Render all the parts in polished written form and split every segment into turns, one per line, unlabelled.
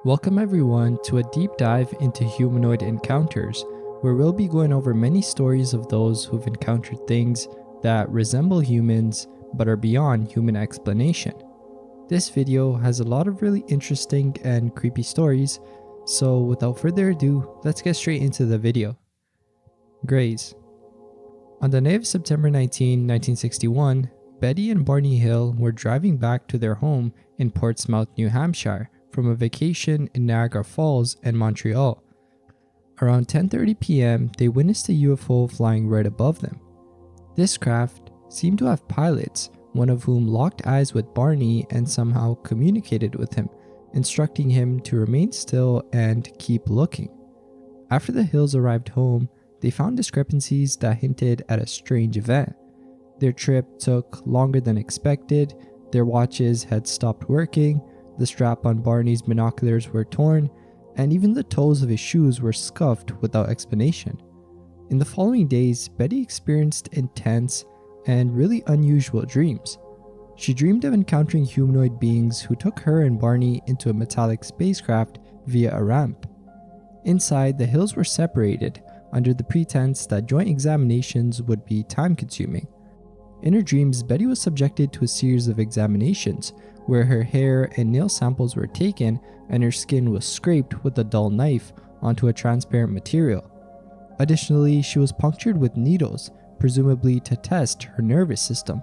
Welcome everyone to a deep dive into humanoid encounters, where we'll be going over many stories of those who've encountered things that resemble humans but are beyond human explanation. This video has a lot of really interesting and creepy stories, so without further ado, let's get straight into the video. Greys. On the night of September 19, 1961, Betty and Barney Hill were driving back to their home in Portsmouth, New Hampshire, from a vacation in Niagara Falls and Montreal. Around 10:30 p.m., they witnessed a UFO flying right above them. This craft seemed to have pilots, one of whom locked eyes with Barney and somehow communicated with him, instructing him to remain still and keep looking. After the Hills arrived home, they found discrepancies that hinted at a strange event. Their trip took longer than expected, their watches had stopped working, the strap on Barney's binoculars were torn, and even the toes of his shoes were scuffed without explanation. In the following days, Betty experienced intense and really unusual dreams. She dreamed of encountering humanoid beings who took her and Barney into a metallic spacecraft via a ramp. Inside, the Hills were separated under the pretense that joint examinations would be time-consuming. In her dreams, Betty was subjected to a series of examinations where her hair and nail samples were taken and her skin was scraped with a dull knife onto a transparent material. Additionally, she was punctured with needles, presumably to test her nervous system.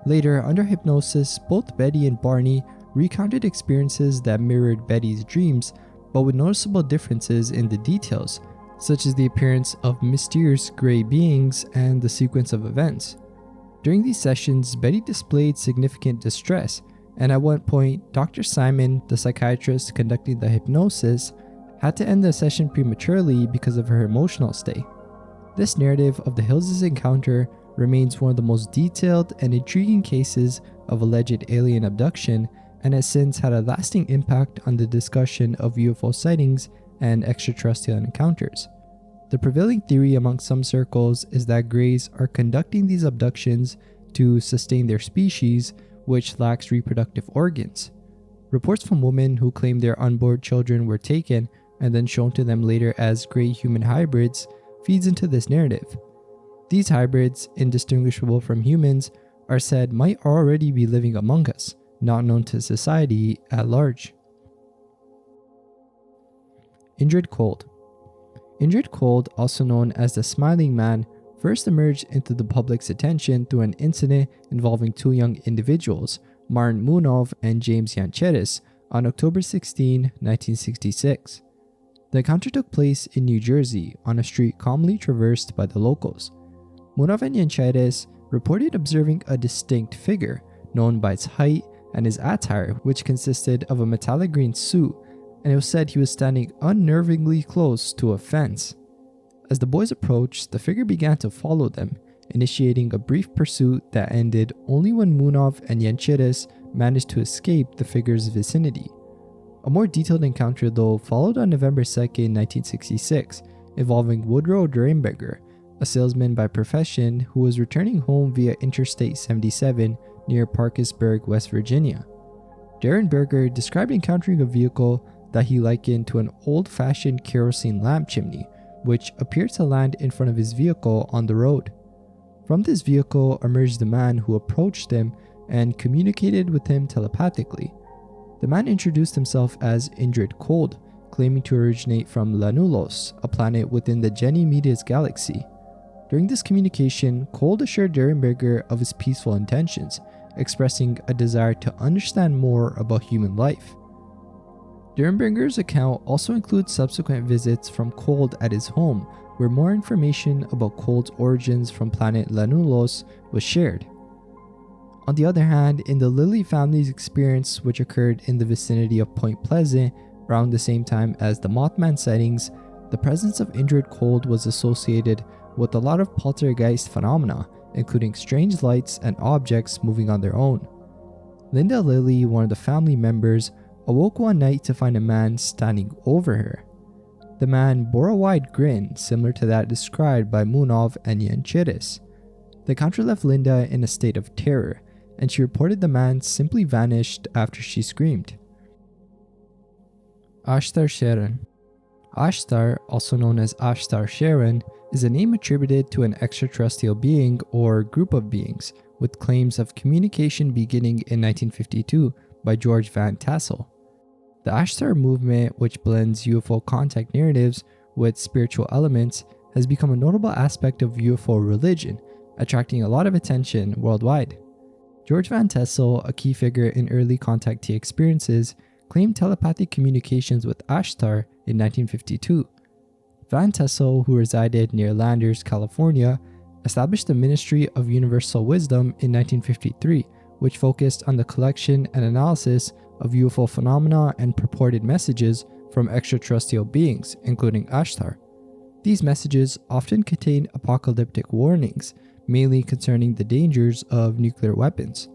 Later, under hypnosis, both Betty and Barney recounted experiences that mirrored Betty's dreams, but with noticeable differences in the details, such as the appearance of mysterious gray beings and the sequence of events. During these sessions, Betty displayed significant distress, and at one point, Dr. Simon, the psychiatrist conducting the hypnosis, had to end the session prematurely because of her emotional state. This narrative of the Hills' encounter remains one of the most detailed and intriguing cases of alleged alien abduction and has since had a lasting impact on the discussion of UFO sightings and extraterrestrial encounters. The prevailing theory among some circles is that Greys are conducting these abductions to sustain their species, which lacks reproductive organs. Reports from women who claim their unborn children were taken and then shown to them later as Grey-human hybrids feeds into this narrative. These hybrids, indistinguishable from humans, are said might already be living among us, not known to society at large. Indrid Cold. Indrid Cold, also known as the Smiling Man, first emerged into the public's attention through an incident involving two young individuals, Martin Munov and James Yancheris, on October 16, 1966. The encounter took place in New Jersey on a street commonly traversed by the locals. Munov and Yancheris reported observing a distinct figure, known by its height and his attire, which consisted of a metallic green suit, and it was said he was standing unnervingly close to a fence. As the boys approached, the figure began to follow them, initiating a brief pursuit that ended only when Munov and Yancheris managed to escape the figure's vicinity. A more detailed encounter, though, followed on November 2, 1966, involving Woodrow Durenberger, a salesman by profession who was returning home via Interstate 77 near Parkersburg, West Virginia. Durenberger described encountering a vehicle that he likened to an old-fashioned kerosene lamp chimney, which appeared to land in front of his vehicle on the road. From this vehicle emerged a man who approached him and communicated with him telepathically. The man introduced himself as Indrid Cold, claiming to originate from Lanulos, a planet within the Ganymedes galaxy. During this communication, Cold assured Durenberger of his peaceful intentions, expressing a desire to understand more about human life. Durenberger's account also includes subsequent visits from Cold at his home, where more information about Cold's origins from planet Lanulos was shared. On the other hand, in the Lilly family's experience, which occurred in the vicinity of Point Pleasant around the same time as the Mothman sightings, the presence of Indrid Cold was associated with a lot of poltergeist phenomena, including strange lights and objects moving on their own. Linda Lilly, one of the family members, awoke one night to find a man standing over her. The man bore a wide grin similar to that described by Munov and Yancheris. The encounter left Linda in a state of terror, and she reported the man simply vanished after she screamed. Ashar Sharon. Ashtar, also known as Ashar Sharon, is a name attributed to an extraterrestrial being or group of beings, with claims of communication beginning in 1952 by George Van Tassel. The Ashtar movement, which blends UFO contact narratives with spiritual elements, has become a notable aspect of UFO religion, attracting a lot of attention worldwide. George Van Tassel, a key figure in early contactee experiences, claimed telepathic communications with Ashtar in 1952. Van Tassel, who resided near Landers, California, established the Ministry of Universal Wisdom in 1953, which focused on the collection and analysis of UFO phenomena and purported messages from extraterrestrial beings, including Ashtar. These messages often contained apocalyptic warnings, mainly concerning the dangers of nuclear weapons.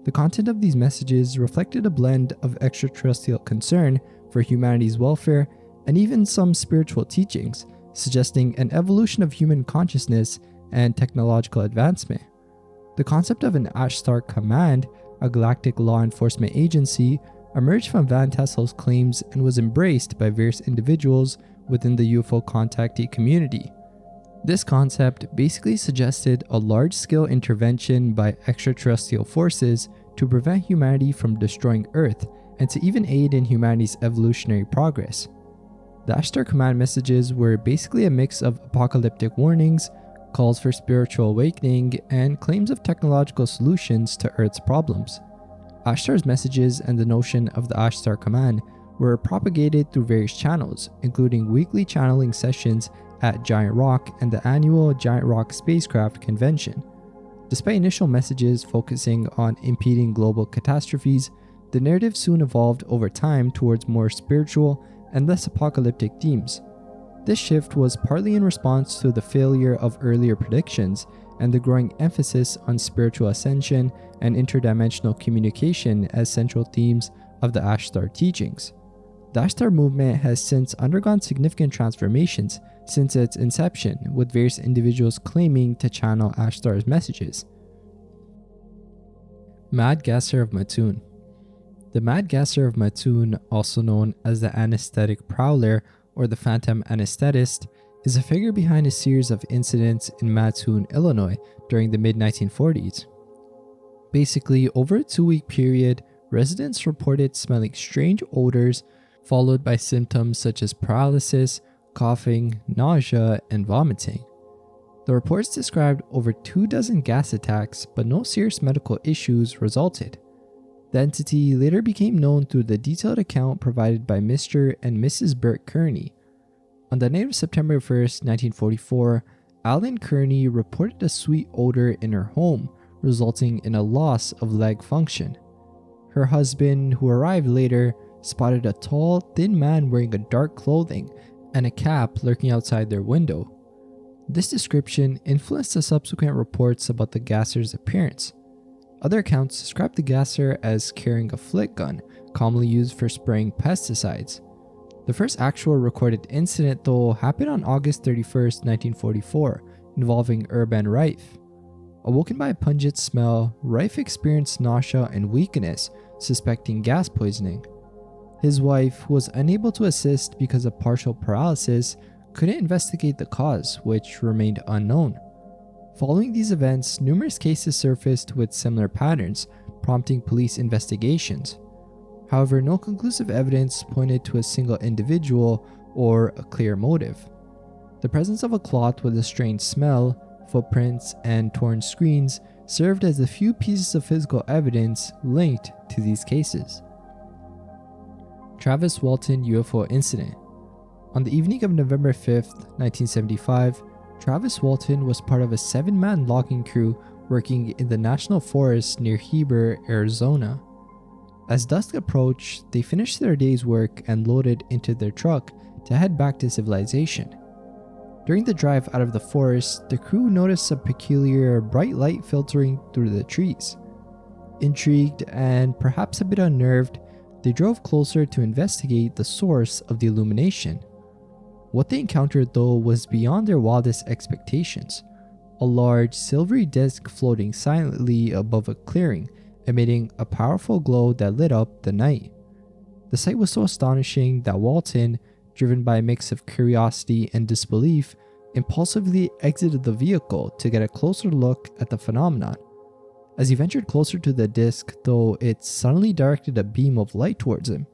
The content of these messages reflected a blend of extraterrestrial concern for humanity's welfare and even some spiritual teachings, suggesting an evolution of human consciousness and technological advancement. The concept of an Ashtar Command, a galactic law enforcement agency, emerged from Van Tassel's claims and was embraced by various individuals within the UFO contactee community. This concept basically suggested a large-scale intervention by extraterrestrial forces to prevent humanity from destroying Earth and to even aid in humanity's evolutionary progress. The Ashtar Command messages were basically a mix of apocalyptic warnings, calls for spiritual awakening, and claims of technological solutions to Earth's problems. Ashtar's messages and the notion of the Ashtar Command were propagated through various channels, including weekly channeling sessions at Giant Rock and the annual Giant Rock Spacecraft Convention. Despite initial messages focusing on impeding global catastrophes, the narrative soon evolved over time towards more spiritual and less apocalyptic themes. This shift was partly in response to the failure of earlier predictions and the growing emphasis on spiritual ascension and interdimensional communication as central themes of the Ashtar teachings. The Ashtar movement has since undergone significant transformations since its inception, with various individuals claiming to channel Ashtar's messages. Mad Gaster of Mun. The Mad Gaster of Mun, also known as the Anesthetic Prowler or the Phantom Anesthetist, is a figure behind a series of incidents in Mattoon, Illinois during the mid-1940s. Basically, over a 2-week period, residents reported smelling strange odors followed by symptoms such as paralysis, coughing, nausea, and vomiting. The reports described over 24 gas attacks, but no serious medical issues resulted. The entity later became known through the detailed account provided by Mr. and Mrs. Burt Kearney. On the night of September 1st, 1944, Alan Kearney reported a sweet odor in her home, resulting in a loss of leg function. Her husband, who arrived later, spotted a tall, thin man wearing a dark clothing and a cap lurking outside their window. This description influenced the subsequent reports about the Gaster's appearance. Other accounts describe the Gaster as carrying a flit gun, commonly used for spraying pesticides. The first actual recorded incident, though, happened on August 31st, 1944, involving Urban Rife. Awoken by a pungent smell, Rife experienced nausea and weakness, suspecting gas poisoning. His wife, who was unable to assist because of partial paralysis, couldn't investigate the cause, which remained unknown. Following these events, numerous cases surfaced with similar patterns, prompting police investigations. However, no conclusive evidence pointed to a single individual or a clear motive. The presence of a cloth with a strange smell, footprints, and torn screens served as the few pieces of physical evidence linked to these cases. Travis Walton UFO Incident. On the evening of November 5th, 1975, Travis Walton was part of a 7-man logging crew working in the National Forest near Heber, Arizona. As dusk approached, they finished their day's work and loaded into their truck to head back to civilization. During the drive out of the forest, the crew noticed a peculiar bright light filtering through the trees. Intrigued and perhaps a bit unnerved, they drove closer to investigate the source of the illumination. What they encountered, though, was beyond their wildest expectations. A large, silvery disc floating silently above a clearing, emitting a powerful glow that lit up the night. The sight was so astonishing that Walton, driven by a mix of curiosity and disbelief, impulsively exited the vehicle to get a closer look at the phenomenon. As he ventured closer to the disc, though, it suddenly directed a beam of light towards him.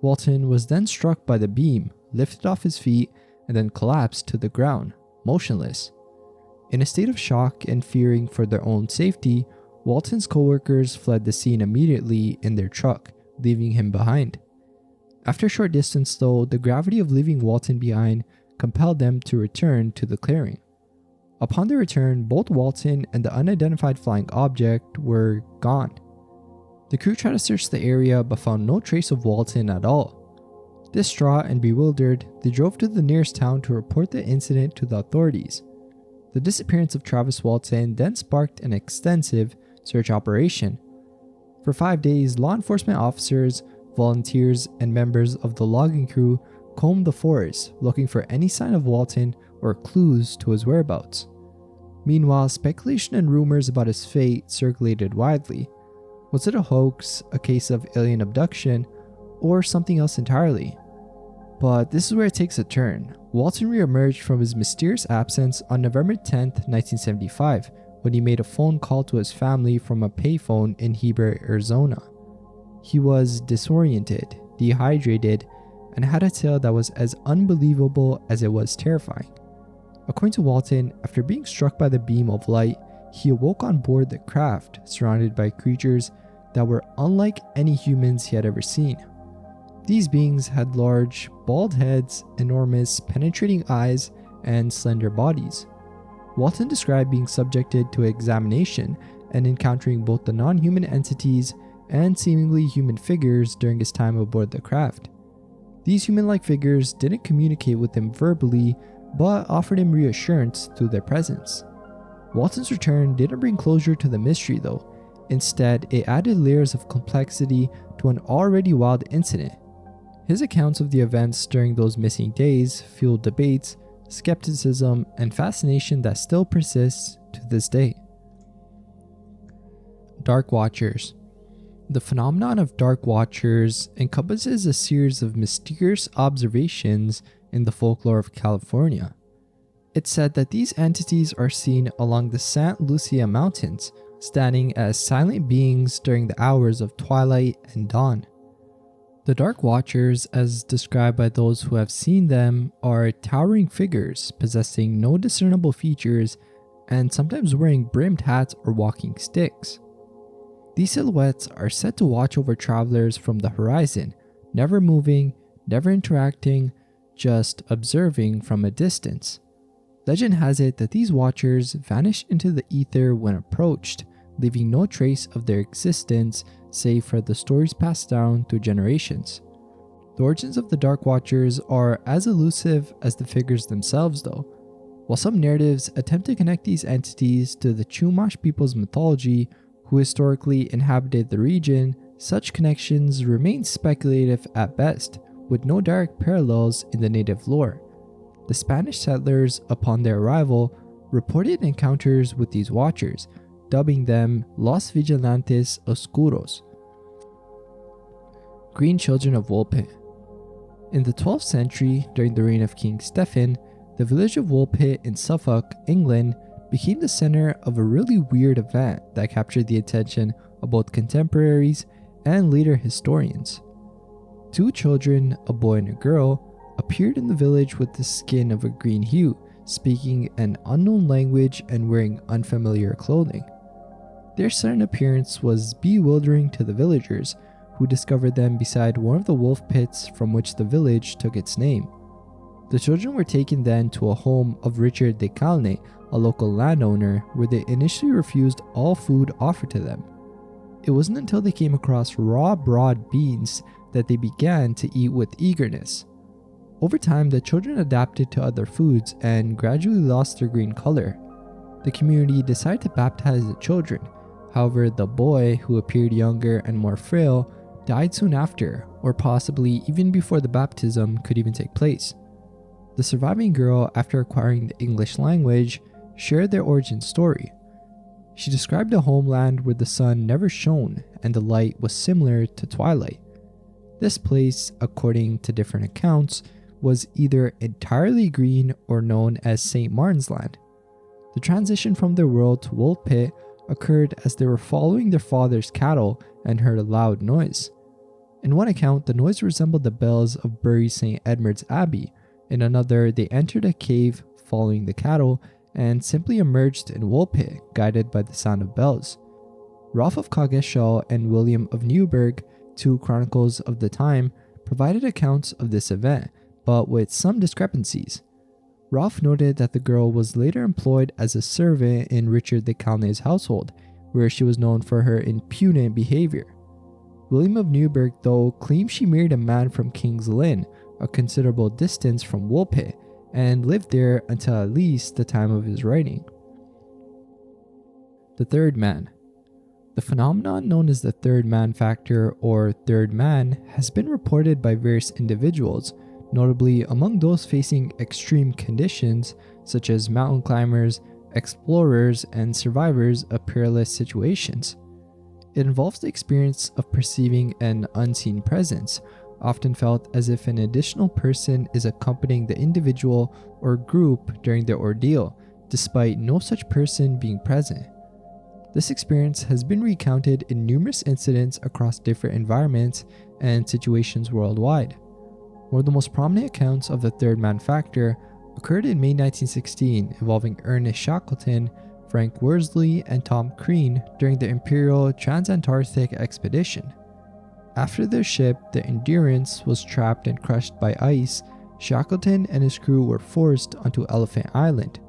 Walton was then struck by the beam, lifted off his feet, and then collapsed to the ground, motionless. In a state of shock and fearing for their own safety, Walton's co-workers fled the scene immediately in their truck, leaving him behind. After a short distance though, the gravity of leaving Walton behind compelled them to return to the clearing. Upon their return, both Walton and the unidentified flying object were gone. The crew tried to search the area but found no trace of Walton at all. Distraught and bewildered, they drove to the nearest town to report the incident to the authorities. The disappearance of Travis Walton then sparked an extensive search operation. For 5 days, law enforcement officers, volunteers, and members of the logging crew combed the forest looking for any sign of Walton or clues to his whereabouts. Meanwhile, speculation and rumors about his fate circulated widely. Was it a hoax, a case of alien abduction, or something else entirely? But this is where it takes a turn. Walton re-emerged from his mysterious absence on November 10, 1975, when he made a phone call to his family from a payphone in Heber, Arizona. He was disoriented, dehydrated, and had a tale that was as unbelievable as it was terrifying. According to Walton, after being struck by the beam of light, he awoke on board the craft, surrounded by creatures that were unlike any humans he had ever seen. These beings had large, bald heads, enormous, penetrating eyes, and slender bodies. Walton described being subjected to examination and encountering both the non-human entities and seemingly human figures during his time aboard the craft. These human-like figures didn't communicate with him verbally, but offered him reassurance through their presence. Walton's return didn't bring closure to the mystery though. Instead, it added layers of complexity to an already wild incident. His accounts of the events during those missing days fueled debates, skepticism, and fascination that still persists to this day. Dark Watchers. The phenomenon of Dark Watchers encompasses a series of mysterious observations in the folklore of California. It's said that these entities are seen along the Santa Lucia Mountains, standing as silent beings during the hours of twilight and dawn. The Dark Watchers, as described by those who have seen them, are towering figures possessing no discernible features and sometimes wearing brimmed hats or walking sticks. These silhouettes are said to watch over travelers from the horizon, never moving, never interacting, just observing from a distance. Legend has it that these watchers vanish into the ether when approached, leaving no trace of their existence save for the stories passed down through generations. The origins of the Dark Watchers are as elusive as the figures themselves though. While some narratives attempt to connect these entities to the Chumash people's mythology, who historically inhabited the region, such connections remain speculative at best, with no direct parallels in the native lore. The Spanish settlers, upon their arrival, reported encounters with these watchers, dubbing them Los Vigilantes Oscuros, Green Children of Wpit. In the 12th century, during the reign of King Stephen, the village of Wpit in Suffolk, England, became the center of a really weird event that captured the attention of both contemporaries and later historians. 2 children, a boy and a girl, appeared in the village with the skin of a green hue, speaking an unknown language and wearing unfamiliar clothing. Their sudden appearance was bewildering to the villagers, who discovered them beside one of the wolf pits from which the village took its name. The children were taken then to a home of Richard de Calne, a local landowner, where they initially refused all food offered to them. It wasn't until they came across raw broad beans that they began to eat with eagerness. Over time, the children adapted to other foods and gradually lost their green color. The community decided to baptize the children. However, the boy, who appeared younger and more frail, died soon after, or possibly even before the baptism could even take place. The surviving girl, after acquiring the English language, shared their origin story. She described a homeland where the sun never shone and the light was similar to twilight. This place, according to different accounts, was either entirely green or known as St. Martin's Land. The transition from their world to Wpit occurred as they were following their father's cattle and heard a loud noise. In one account, the noise resembled the bells of Bury St. Edmund's Abbey. In another, they entered a cave following the cattle and simply emerged in Wpit, guided by the sound of bells. Rolf of Coggeshall and William of Newburgh, two chronicles of the time, provided accounts of this event, but with some discrepancies. Rolf noted that the girl was later employed as a servant in Richard de Calne's household, where she was known for her impudent behavior. William of Newburgh, though, claimed she married a man from King's Lynn, a considerable distance from Wpit, and lived there until at least the time of his writing. The Third Man. The phenomenon known as the Third Man Factor or Third Man has been reported by various individuals, notably among those facing extreme conditions such as mountain climbers, explorers, and survivors of perilous situations. It involves the experience of perceiving an unseen presence, often felt as if an additional person is accompanying the individual or group during their ordeal, despite no such person being present. This experience has been recounted in numerous incidents across different environments and situations worldwide. One of the most prominent accounts of the Third Man Factor occurred in May 1916, involving Ernest Shackleton, Frank Worsley, and Tom Crean during the Imperial Transantarctic Expedition. After their ship, the Endurance, was trapped and crushed by ice, Shackleton and his crew were forced onto Elephant Island.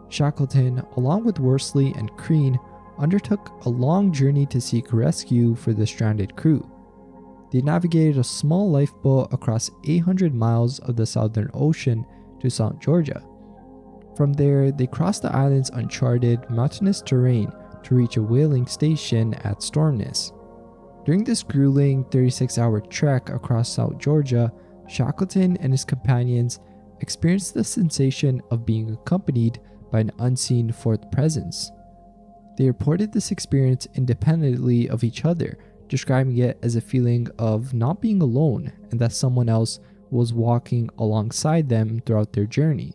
Shackleton, along with Worsley and Crean, undertook a long journey to seek rescue for the stranded crew. They navigated a small lifeboat across 800 miles of the Southern Ocean to St. Georgia. From there, they crossed the island's uncharted, mountainous terrain to reach a whaling station at Stormness. During this grueling 36-hour trek across South Georgia, Shackleton and his companions experienced the sensation of being accompanied by an unseen fourth presence. They reported this experience independently of each other, describing it as a feeling of not being alone and that someone else was walking alongside them throughout their journey.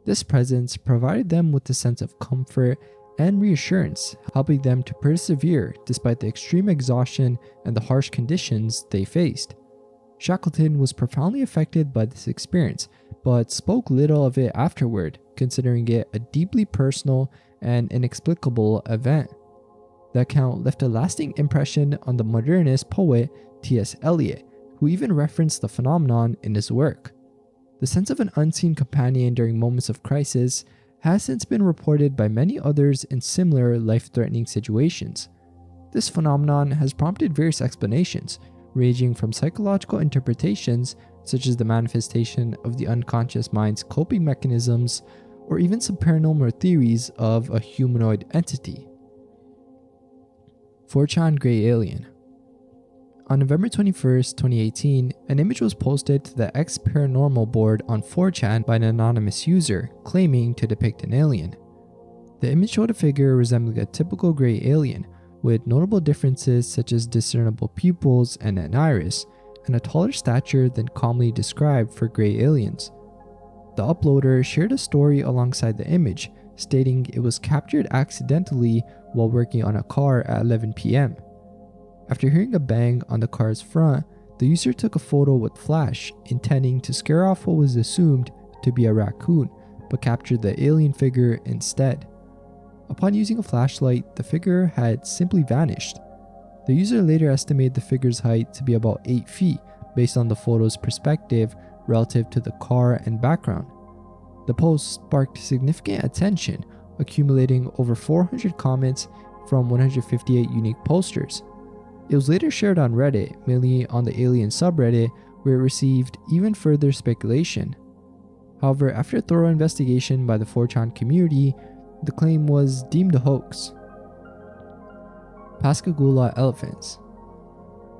This presence provided them with a sense of comfort and reassurance, helping them to persevere despite the extreme exhaustion and the harsh conditions they faced. Shackleton was profoundly affected by this experience, but spoke little of it afterward, considering it a deeply personal and inexplicable event. The account left a lasting impression on the modernist poet T.S. Eliot, who even referenced the phenomenon in his work. The sense of an unseen companion during moments of crisis has since been reported by many others in similar life-threatening situations. This phenomenon has prompted various explanations, ranging from psychological interpretations such as the manifestation of the unconscious mind's coping mechanisms, or even some paranormal theories of a humanoid entity. Forchan Gy Alien. On November 21st, 2018, an image was posted to the X Paranormal board on 4chan by an anonymous user, claiming to depict an alien. The image showed a figure resembling a typical gray alien, with notable differences such as discernible pupils and an iris, and a taller stature than commonly described for gray aliens. The uploader shared a story alongside the image, stating it was captured accidentally while working on a car at 11 p.m. After hearing a bang on the car's front, the user took a photo with flash, intending to scare off what was assumed to be a raccoon, but captured the alien figure instead. Upon using a flashlight, the figure had simply vanished. The user later estimated the figure's height to be about 8 feet based on the photo's perspective relative to the car and background. The post sparked significant attention, accumulating over 400 comments from 158 unique posters. It was later shared on Reddit, mainly on the Alien subreddit, where it received even further speculation. However, after a thorough investigation by the 4chan community, the claim was deemed a hoax. Pasca Gula elephants.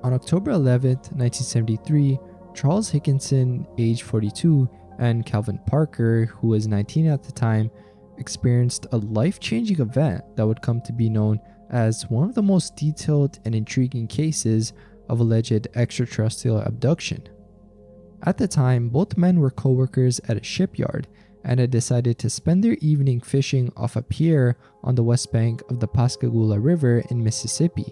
On October 11, 1973, Charles Hickinson, age 42, and Calvin Parker, who was 19 at the time, experienced a life-changing event that would come to be known as one of the most detailed and intriguing cases of alleged extraterrestrial abduction. At the time, both men were co-workers at a shipyard and had decided to spend their evening fishing off a pier on the west bank of the Pasca River in Mississippi.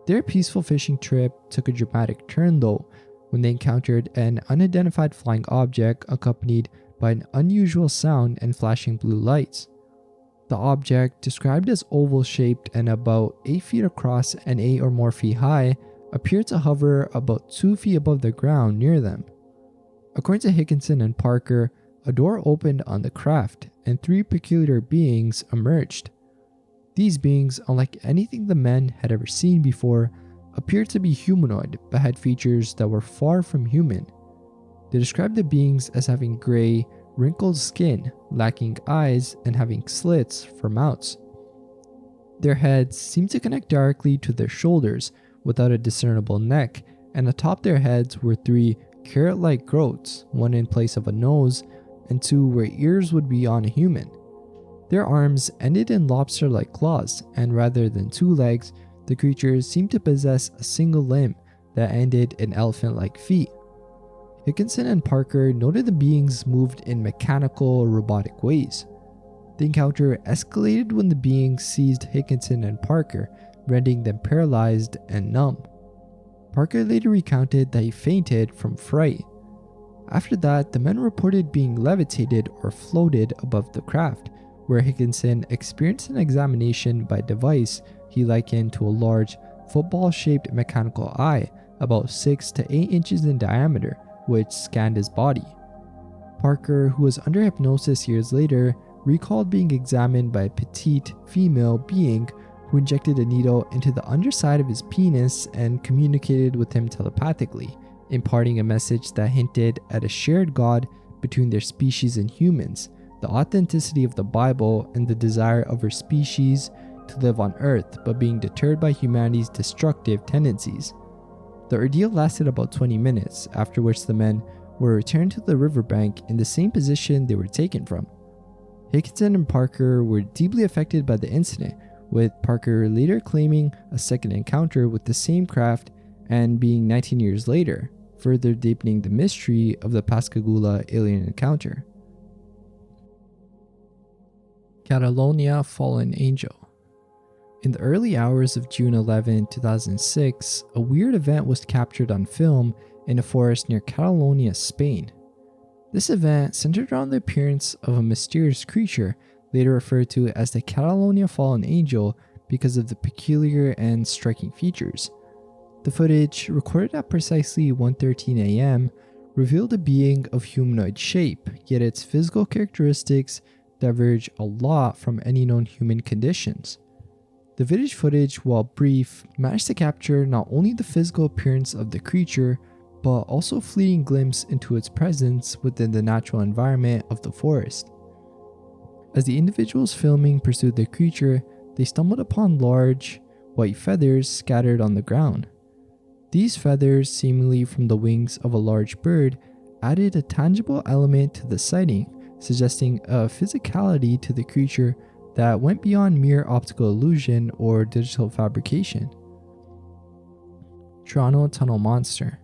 Their peaceful fishing trip took a dramatic turn though, when they encountered an unidentified flying object accompanied by an unusual sound and flashing blue lights. The object, described as oval-shaped and about 8 feet across and 8 or more feet high, appeared to hover about 2 feet above the ground near them. According to Higginson and Parker, a door opened on the craft and 3 peculiar beings emerged. These beings, unlike anything the men had ever seen before, appeared to be humanoid but had features that were far from human. They described the beings as having gray, wrinkled skin, lacking eyes, and having slits for mouths. Their heads seemed to connect directly to their shoulders without a discernible neck, and atop their heads were 3 carrot-like growths, 1 in place of a nose, and 2 where ears would be on a human. Their arms ended in lobster-like claws, and rather than 2 legs, the creatures seemed to possess a single limb that ended in elephant-like feet. Higginson and Parker noted the beings moved in mechanical or robotic ways. The encounter escalated when the beings seized Higginson and Parker, rendering them paralyzed and numb. Parker later recounted that he fainted from fright. After that, the men reported being levitated or floated above the craft, where Higginson experienced an examination by a device he likened to a large, football-shaped mechanical eye about 6 to 8 inches in diameter, which scanned his body. Parker, who was under hypnosis years later, recalled being examined by a petite female being who injected a needle into the underside of his penis and communicated with him telepathically, imparting a message that hinted at a shared God between their species and humans, the authenticity of the Bible, and the desire of her species to live on Earth, but being deterred by humanity's destructive tendencies. The ordeal lasted about 20 minutes, after which the men were returned to the riverbank in the same position they were taken from. Higginson and Parker were deeply affected by the incident, with Parker later claiming a second encounter with the same craft and being 19 years later, further deepening the mystery of the Pasca alien encounter. Catalonia Fallen Angel. In the early hours of June 11, 2006, a weird event was captured on film in a forest near Catalonia, Spain. This event centered around the appearance of a mysterious creature, later referred to as the Catalonia Fallen Angel because of the peculiar and striking features. The footage, recorded at precisely 1:13 a.m., revealed a being of humanoid shape, yet its physical characteristics diverge a lot from any known human conditions. The video footage, while brief, managed to capture not only the physical appearance of the creature, but also a fleeting glimpse into its presence within the natural environment of the forest. As the individuals filming pursued the creature, they stumbled upon large, white feathers scattered on the ground. These feathers, seemingly from the wings of a large bird, added a tangible element to the sighting, suggesting a physicality to the creature that went beyond mere optical illusion or digital fabrication. Toronto Tunnel Monster.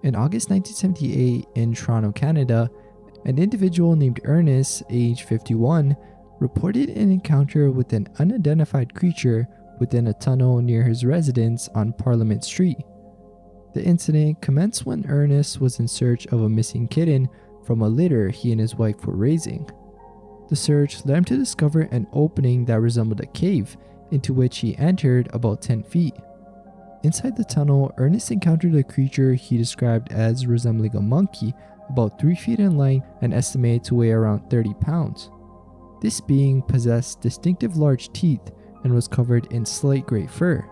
In August 1978, in Toronto, Canada, an individual named Ernest, age 51, reported an encounter with an unidentified creature within a tunnel near his residence on Parliament Street. The incident commenced when Ernest was in search of a missing kitten from a litter he and his wife were raising. The search led him to discover an opening that resembled a cave, into which he entered about 10 feet. Inside the tunnel, Ernest encountered a creature he described as resembling a monkey, about 3 feet in length and estimated to weigh around 30 pounds. This being possessed distinctive large teeth and was covered in slight gray fur.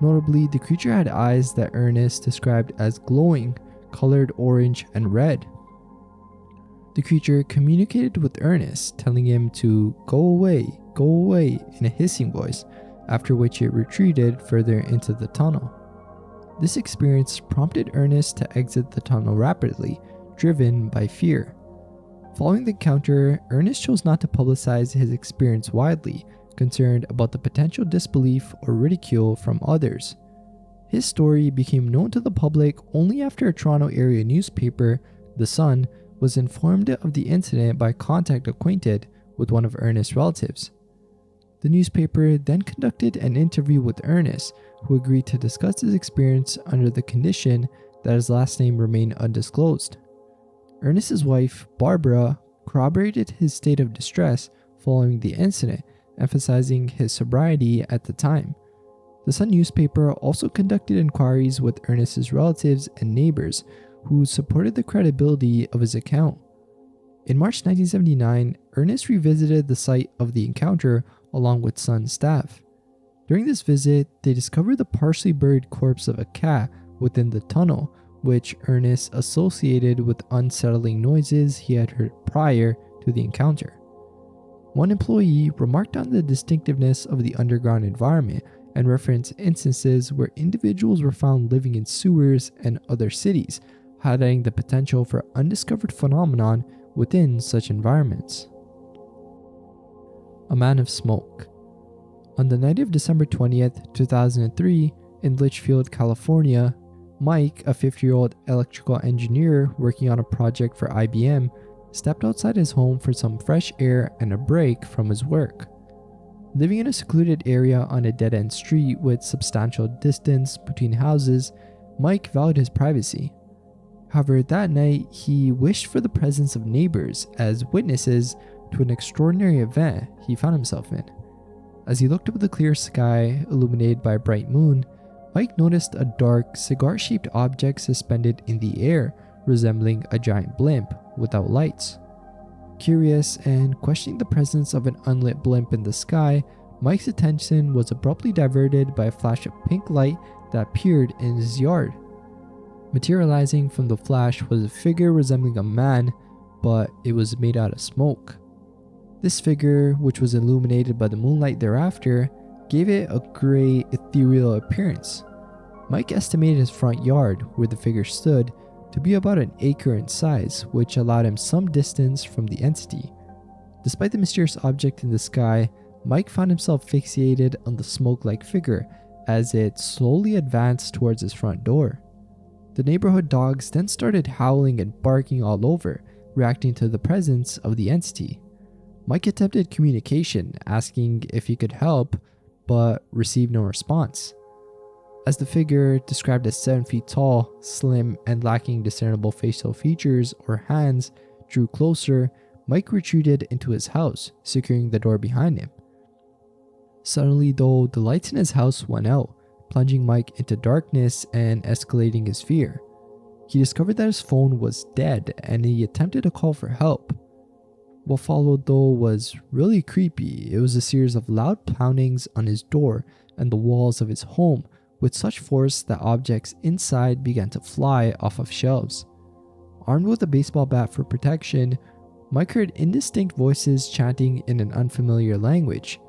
Notably, the creature had eyes that Ernest described as glowing, colored orange and red. The creature communicated with Ernest, telling him to go away, in a hissing voice, after which it retreated further into the tunnel. This experience prompted Ernest to exit the tunnel rapidly, driven by fear. Following the encounter, Ernest chose not to publicize his experience widely, concerned about the potential disbelief or ridicule from others. His story became known to the public only after a Toronto area newspaper, The Sun, was informed of the incident by contact acquainted with one of Ernest's relatives. The newspaper then conducted an interview with Ernest, who agreed to discuss his experience under the condition that his last name remain undisclosed. Ernest's wife, Barbara, corroborated his state of distress following the incident, emphasizing his sobriety at the time. The Sun newspaper also conducted inquiries with Ernest's relatives and neighbors, who supported the credibility of his account. In March 1979, Ernest revisited the site of the encounter along with Sun staff. During this visit, they discovered the partially buried corpse of a cat within the tunnel, which Ernest associated with unsettling noises he had heard prior to the encounter. One employee remarked on the distinctiveness of the underground environment and referenced instances where individuals were found living in sewers and other cities, highlighting the potential for undiscovered phenomenon within such environments. A man of smoke. On the night of December 20th, 2003, in Litchfield, California, Mike, a 50-year-old electrical engineer working on a project for IBM, stepped outside his home for some fresh air and a break from his work. Living in a secluded area on a dead-end street with substantial distance between houses, Mike valued his privacy. However, that night, he wished for the presence of neighbors as witnesses to an extraordinary event he found himself in. As he looked up at the clear sky, illuminated by a bright moon, Mike noticed a dark, cigar-shaped object suspended in the air, resembling a giant blimp without lights. Curious and questioning the presence of an unlit blimp in the sky, Mike's attention was abruptly diverted by a flash of pink light that appeared in his yard. Materializing from the flash was a figure resembling a man, but it was made out of smoke. This figure, which was illuminated by the moonlight thereafter, gave it a gray, ethereal appearance. Mike estimated his front yard, where the figure stood, to be about an acre in size, which allowed him some distance from the entity. Despite the mysterious object in the sky, Mike found himself fixated on the smoke-like figure as it slowly advanced towards his front door. The neighborhood dogs then started howling and barking all over, reacting to the presence of the entity. Mike attempted communication, asking if he could help, but received no response. As the figure, described as 7 feet tall, slim, and lacking discernible facial features or hands, drew closer, Mike retreated into his house, securing the door behind him. Suddenly, though, the lights in his house went out, plunging Mike into darkness and escalating his fear. He discovered that his phone was dead, and he attempted to call for help. What followed, though, was really creepy. It was a series of loud poundings on his door and the walls of his home, with such force that objects inside began to fly off of shelves. Armed with a baseball bat for protection, Mike heard indistinct voices chanting in an unfamiliar language.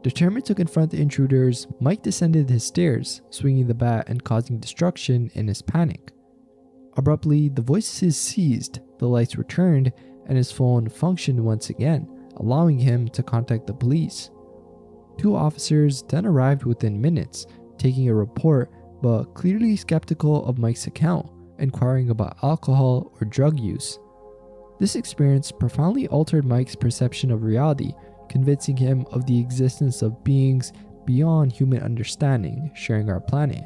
Determined to confront the intruders, Mike descended his stairs, swinging the bat and causing destruction in his panic. Abruptly, the voices ceased, the lights returned, and his phone functioned once again, allowing him to contact the police. 2 officers then arrived within minutes, taking a report, but clearly skeptical of Mike's account, inquiring about alcohol or drug use. This experience profoundly altered Mike's perception of reality, convincing him of the existence of beings beyond human understanding sharing our planet.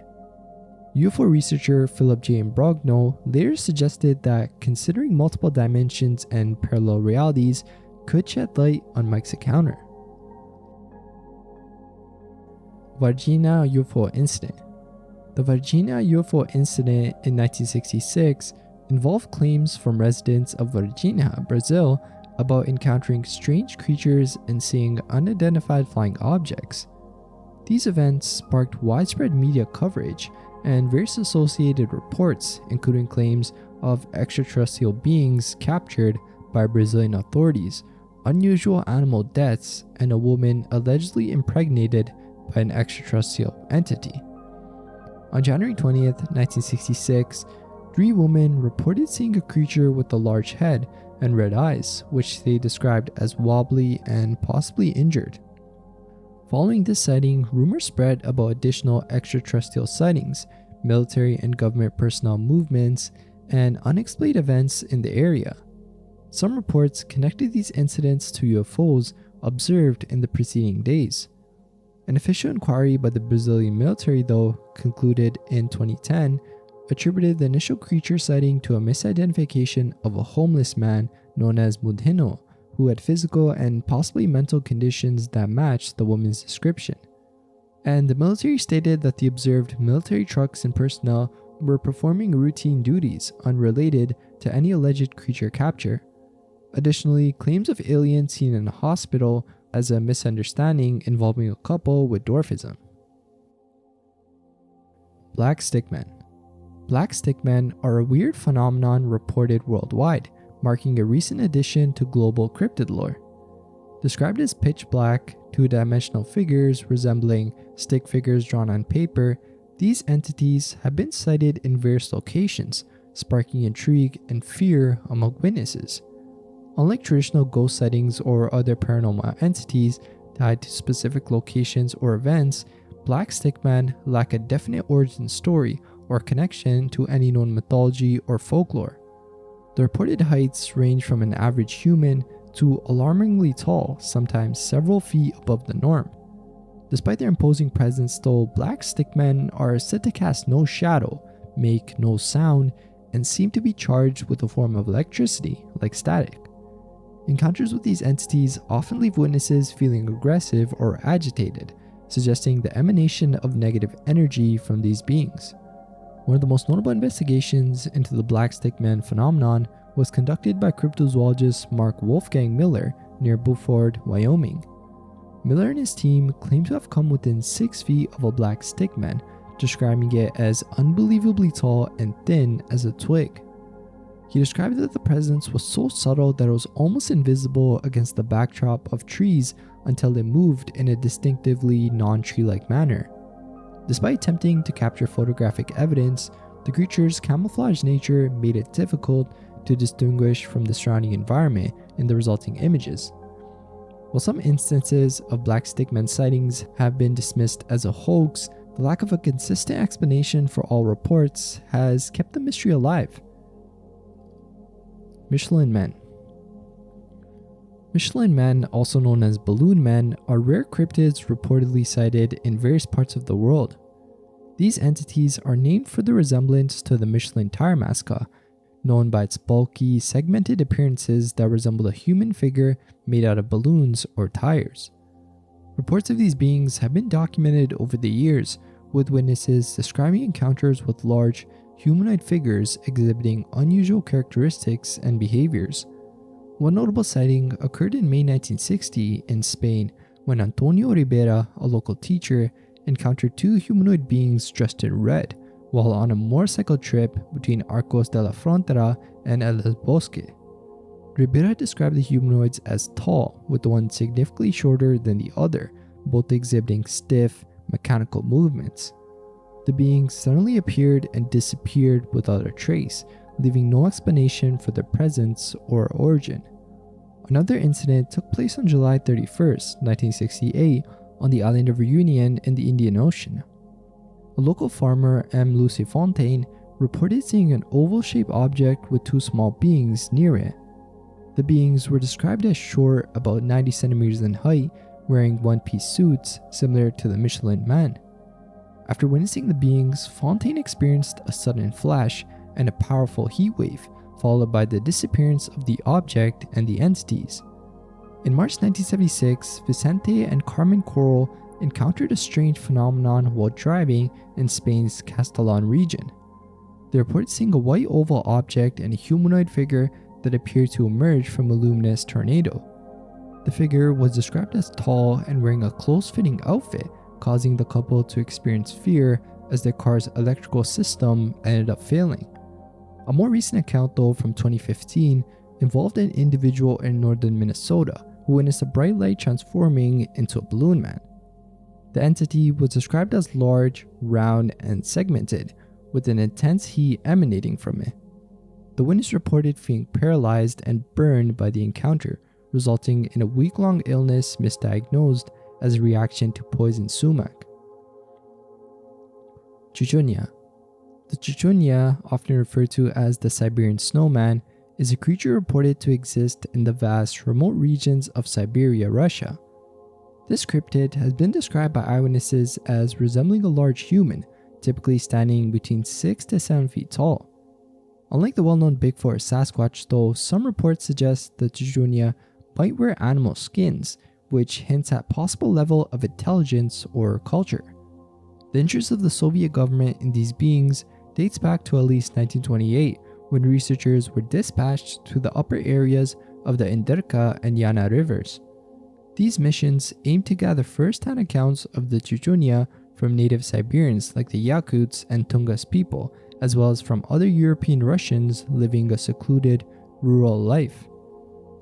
UFO researcher Philip J. Imbrogno later suggested that considering multiple dimensions and parallel realities could shed light on Mike's encounter. Virginia UFO Incident. The Virginia UFO Incident in 1966 involved claims from residents of Virginia, Brazil, about encountering strange creatures and seeing unidentified flying objects. These events sparked widespread media coverage and various associated reports, including claims of extraterrestrial beings captured by Brazilian authorities, unusual animal deaths, and a woman allegedly impregnated by an extraterrestrial entity. On January 20th, 1966, 3 women reported seeing a creature with a large head and red eyes, which they described as wobbly and possibly injured. Following this sighting, rumors spread about additional extraterrestrial sightings, military and government personnel movements, and unexplained events in the area. Some reports connected these incidents to UFOs observed in the preceding days. An official inquiry by the Brazilian military, though, concluded in 2010, attributed the initial creature sighting to a misidentification of a homeless man known as Mudhino, who had physical and possibly mental conditions that matched the woman's description. And the military stated that the observed military trucks and personnel were performing routine duties unrelated to any alleged creature capture. Additionally, claims of aliens seen in a hospital as a misunderstanding involving a couple with dwarfism. Black Stickmen. Black Stickmen are a weird phenomenon reported worldwide, marking a recent addition to global cryptid lore. Described as pitch black, two-dimensional figures resembling stick figures drawn on paper, these entities have been sighted in various locations, sparking intrigue and fear among witnesses. Unlike traditional ghost sightings or other paranormal entities tied to specific locations or events, Black Stickmen lack a definite origin story or connection to any known mythology or folklore. The reported heights range from an average human to alarmingly tall, sometimes several feet above the norm. Despite their imposing presence though, Black Stickmen are said to cast no shadow, make no sound, and seem to be charged with a form of electricity, like static. Encounters with these entities often leave witnesses feeling aggressive or agitated, suggesting the emanation of negative energy from these beings. One of the most notable investigations into the Black Stickman phenomenon was conducted by cryptozoologist Mark Wolfgang Miller near Beaufort, Wyoming. Miller and his team claim to have come within 6 feet of a Black Stickman, describing it as unbelievably tall and thin as a twig. He described that the presence was so subtle that it was almost invisible against the backdrop of trees until it moved in a distinctively non-tree-like manner. Despite attempting to capture photographic evidence, the creature's camouflaged nature made it difficult to distinguish from the surrounding environment in the resulting images. While some instances of Black Stickman sightings have been dismissed as a hoax, the lack of a consistent explanation for all reports has kept the mystery alive. Michelin Men. Michelin Men, also known as balloon men, are rare cryptids reportedly sighted in various parts of the world. These entities are named for the resemblance to the Michelin tire mascot, known by its bulky, segmented appearances that resemble a human figure made out of balloons or tires. Reports of these beings have been documented over the years, with witnesses describing encounters with large, humanoid figures exhibiting unusual characteristics and behaviors. One notable sighting occurred in May 1960 in Spain when Antonio Ribera, a local teacher, encountered 2 humanoid beings dressed in red while on a motorcycle trip between Arcos de la Frontera and El Bosque. Ribera described the humanoids as tall, with the one significantly shorter than the other, both exhibiting stiff, mechanical movements. The beings suddenly appeared and disappeared without a trace, leaving no explanation for their presence or origin. Another incident took place on July 31st, 1968, on the island of Reunion in the Indian Ocean. A local farmer, M. Lucy Fontaine, reported seeing an oval-shaped object with 2 small beings near it. The beings were described as short, about 90 centimeters in height, wearing one-piece suits similar to the Michelin Men. After witnessing the beings, Fontaine experienced a sudden flash and a powerful heat wave, followed by the disappearance of the object and the entities. In March 1976, Vicente and Carmen Coral encountered a strange phenomenon while driving in Spain's Catalonia region. They reported seeing a white oval object and a humanoid figure that appeared to emerge from a luminous tornado. The figure was described as tall and wearing a close-fitting outfit, causing the couple to experience fear as their car's electrical system ended up failing. A more recent account, though, from 2015, involved an individual in northern Minnesota who witnessed a bright light transforming into a balloon man. The entity was described as large, round, and segmented, with an intense heat emanating from it. The witness reported feeling paralyzed and burned by the encounter, resulting in a week-long illness misdiagnosed as a reaction to poison sumac. Junia. The Junia, often referred to as the Siberian snowman, is a creature reported to exist in the vast, remote regions of Siberia, Russia. This cryptid has been described by eyewitnesses as resembling a large human, typically standing between 6 to 7 feet tall. Unlike the well-known Bigfoot or Sasquatch, though, some reports suggest the Junia might wear animal skins, which hints at possible level of intelligence or culture. The interest of the Soviet government in these beings dates back to at least 1928, when researchers were dispatched to the upper areas of the Inderka and Yana rivers. These missions aimed to gather first-hand accounts of the Junia from native Siberians like the Yakuts and Tungus people, as well as from other European Russians living a secluded, rural life.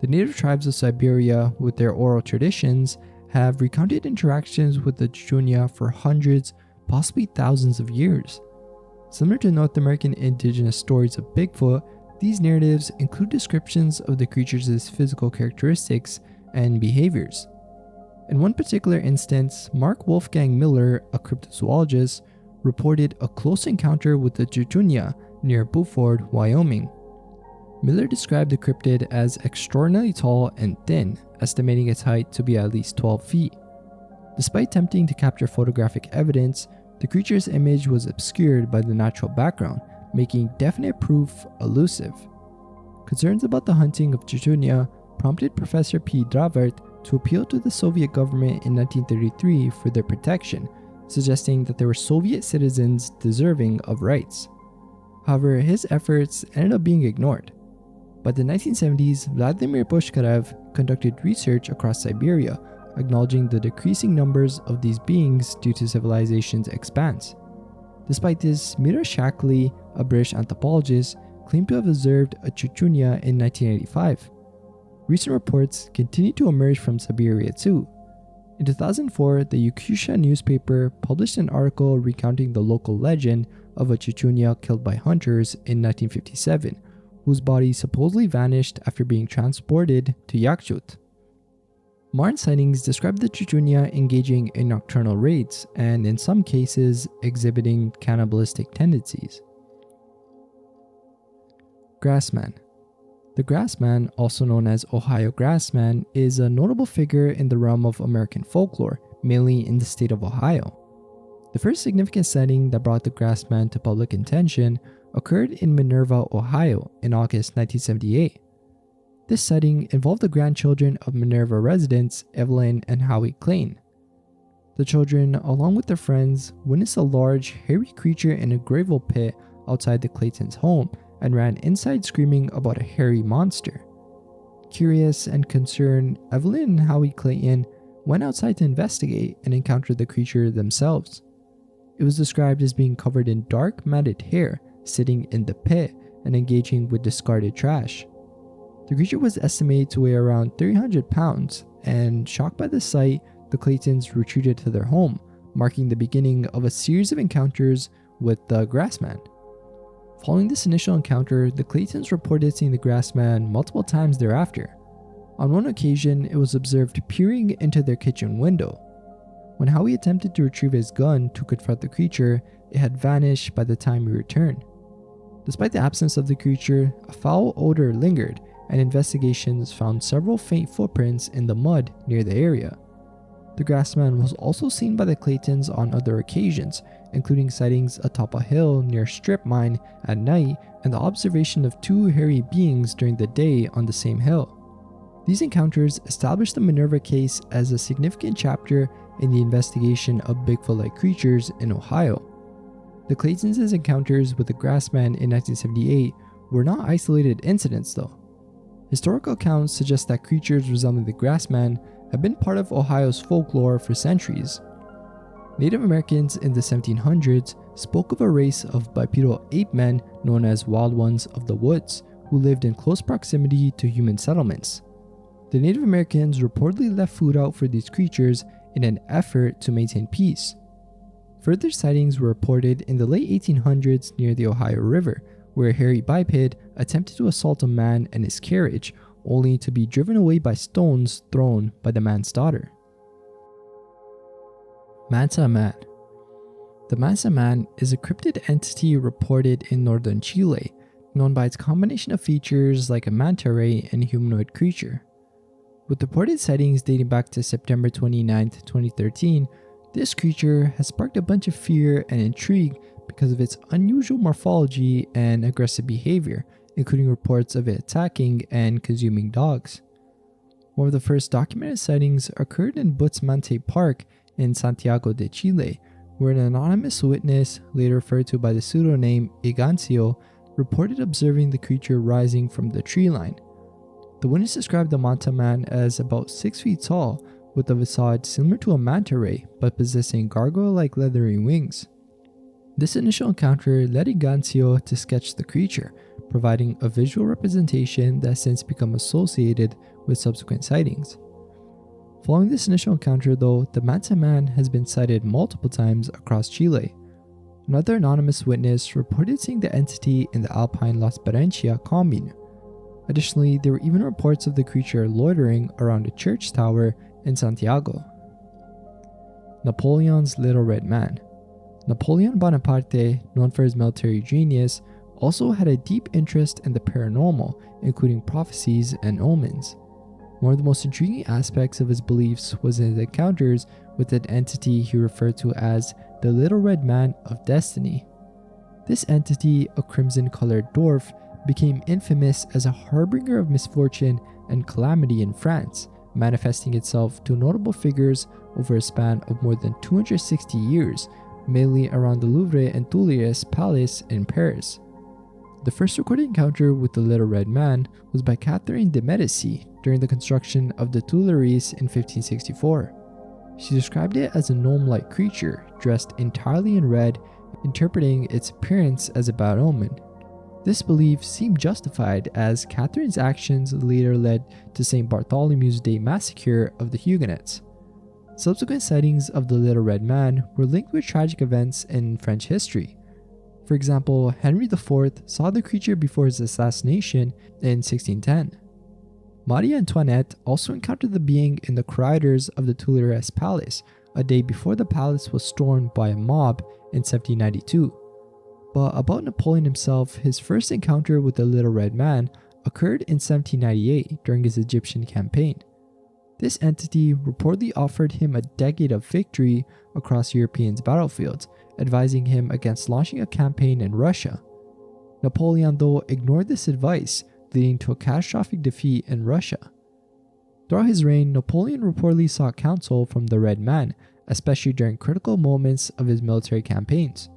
The native tribes of Siberia, with their oral traditions, have recounted interactions with the Junia for hundreds, possibly thousands of years. Similar to North American indigenous stories of Bigfoot, these narratives include descriptions of the creature's physical characteristics and behaviors. In one particular instance, Mark Wolfgang Miller, a cryptozoologist, reported a close encounter with the Junia near Beaufort, Wyoming. Miller described the cryptid as extraordinarily tall and thin, estimating its height to be at least 12 feet. Despite attempting to capture photographic evidence, the creature's image was obscured by the natural background, making definite proof elusive. Concerns about the hunting of Junia prompted Professor P. Dravert to appeal to the Soviet government in 1933 for their protection, suggesting that there were Soviet citizens deserving of rights. However, his efforts ended up being ignored. By the 1970s, Vladimir Pushkarev conducted research across Siberia, acknowledging the decreasing numbers of these beings due to civilization's expanse. Despite this, Mira Shackley, a British anthropologist, claimed to have observed a Junia in 1985. Recent reports continue to emerge from Siberia too. In 2004, the Yakutia newspaper published an article recounting the local legend of a Junia killed by hunters in 1957, whose body supposedly vanished after being transported to Yakut. Modern sightings describe the Junia engaging in nocturnal raids and, in some cases, exhibiting cannibalistic tendencies. Grassman. The Grassman, also known as Ohio Grassman, is a notable figure in the realm of American folklore, mainly in the state of Ohio. The first significant sighting that brought the Grassman to public attention occurred in Minerva, Ohio in August 1978. This sighting involved the grandchildren of Minerva residents Evelyn and Howie Klein. The children, along with their friends, witnessed a large, hairy creature in a gravel pit outside the Claytons' home and ran inside screaming about a hairy monster. Curious and concerned, Evelyn and Howie Clayton went outside to investigate and encountered the creature themselves. It was described as being covered in dark, matted hair, sitting in the pit and engaging with discarded trash. The creature was estimated to weigh around 300 pounds, and shocked by the sight, the Claytons retreated to their home, marking the beginning of a series of encounters with the Grassman. Following this initial encounter, the Claytons reported seeing the Grassman multiple times thereafter. On one occasion, it was observed peering into their kitchen window. When Howie attempted to retrieve his gun to confront the creature, it had vanished by the time he returned. Despite the absence of the creature, a foul odor lingered, and investigations found several faint footprints in the mud near the area. The Grassman was also seen by the Claytons on other occasions, including sightings atop a hill near Strip Mine at night and the observation of two hairy beings during the day on the same hill. These encounters established the Minerva case as a significant chapter in the investigation of Bigfoot-like creatures in Ohio. The Claytons' encounters with the Grassman in 1978 were not isolated incidents though. Historical accounts suggest that creatures resembling the Grassman have been part of Ohio's folklore for centuries. Native Americans in the 1700s spoke of a race of bipedal ape men known as Wild Ones of the Woods, who lived in close proximity to human settlements. The Native Americans reportedly left food out for these creatures in an effort to maintain peace. Further sightings were reported in the late 1800s near the Ohio River, where a hairy biped attempted to assault a man and his carriage, only to be driven away by stones thrown by the man's daughter. Manaman. The Manaman is a cryptid entity reported in northern Chile, known by its combination of features like a manta ray and humanoid creature. With reported sightings dating back to September 29, 2013, this creature has sparked a bunch of fear and intrigue because of its unusual morphology and aggressive behavior, including reports of it attacking and consuming dogs. One of the first documented sightings occurred in Bustamante Park in Santiago de Chile, where an anonymous witness, later referred to by the pseudonym Igancio, reported observing the creature rising from the tree line. The witness described the manta man as about 6 feet tall, with a visage similar to a manta ray but possessing gargoyle-like leathery wings. This initial encounter led Igancio to sketch the creature, providing a visual representation that has since become associated with subsequent sightings. Following this initial encounter though, the manta man has been sighted multiple times across Chile. Another anonymous witness reported seeing the entity in the Alpine La Esperanza commune. Additionally, there were even reports of the creature loitering around a church tower in Santiago. Napoleon's Little Red Man. Napoleon Bonaparte, known for his military genius, also had a deep interest in the paranormal, including prophecies and omens. One of the most intriguing aspects of his beliefs was his encounters with an entity he referred to as the Little Red Man of Destiny. This entity, a crimson-colored dwarf, became infamous as a harbinger of misfortune and calamity in France, manifesting itself to notable figures over a span of more than 260 years, mainly around the Louvre and Tuileries Palace in Paris. The first recorded encounter with the Little Red Man was by Catherine de Medici during the construction of the Tuileries in 1564. She described it as a gnome-like creature dressed entirely in red, interpreting its appearance as a bad omen. This belief seemed justified as Catherine's actions later led to St. Bartholomew's Day massacre of the Huguenots. Subsequent sightings of the Little Red Man were linked with tragic events in French history. For example, Henry IV saw the creature before his assassination in 1610. Marie Antoinette also encountered the being in the corridors of the Tuileries Palace a day before the palace was stormed by a mob in 1792. But about Napoleon himself, his first encounter with the Little Red Man occurred in 1798 during his Egyptian campaign. This entity reportedly offered him a decade of victory across Europeans' battlefields, advising him against launching a campaign in Russia. Napoleon, though, ignored this advice, leading to a catastrophic defeat in Russia. Throughout his reign, Napoleon reportedly sought counsel from the Red Man, especially during critical moments of his military campaigns.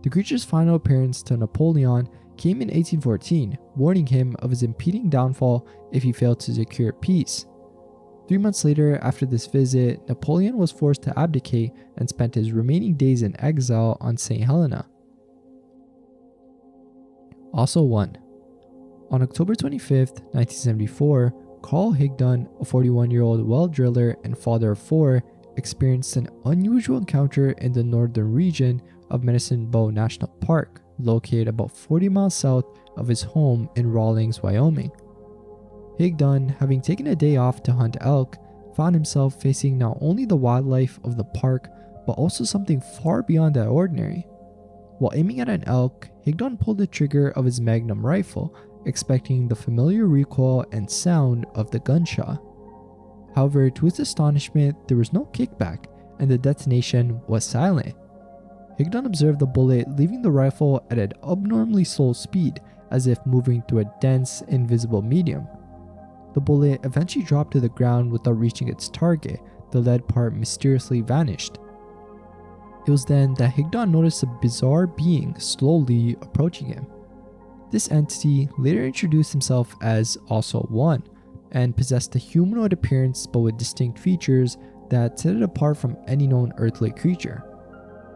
The creature's final appearance to Napoleon came in 1814, warning him of his impending downfall if he failed to secure peace. 3 months later, after this visit, Napoleon was forced to abdicate and spent his remaining days in exile on St. Helena. Also 1. On October 25, 1974, Carl Higdon, a 41-year-old well driller and father of 4, experienced an unusual encounter in the northern region of Medicine Bow National Park, located about 40 miles south of his home in Rawlins, Wyoming. Higdon, having taken a day off to hunt elk, found himself facing not only the wildlife of the park, but also something far beyond the ordinary. While aiming at an elk, Higdon pulled the trigger of his Magnum rifle, expecting the familiar recoil and sound of the gunshot. However, to his astonishment, there was no kickback, and the detonation was silent. Higdon observed the bullet leaving the rifle at an abnormally slow speed, as if moving through a dense, invisible medium. The bullet eventually dropped to the ground without reaching its target. The lead part mysteriously vanished. It was then that Higdon noticed a bizarre being slowly approaching him. This entity later introduced himself as Also One, and possessed a humanoid appearance but with distinct features that set it apart from any known earthly creature.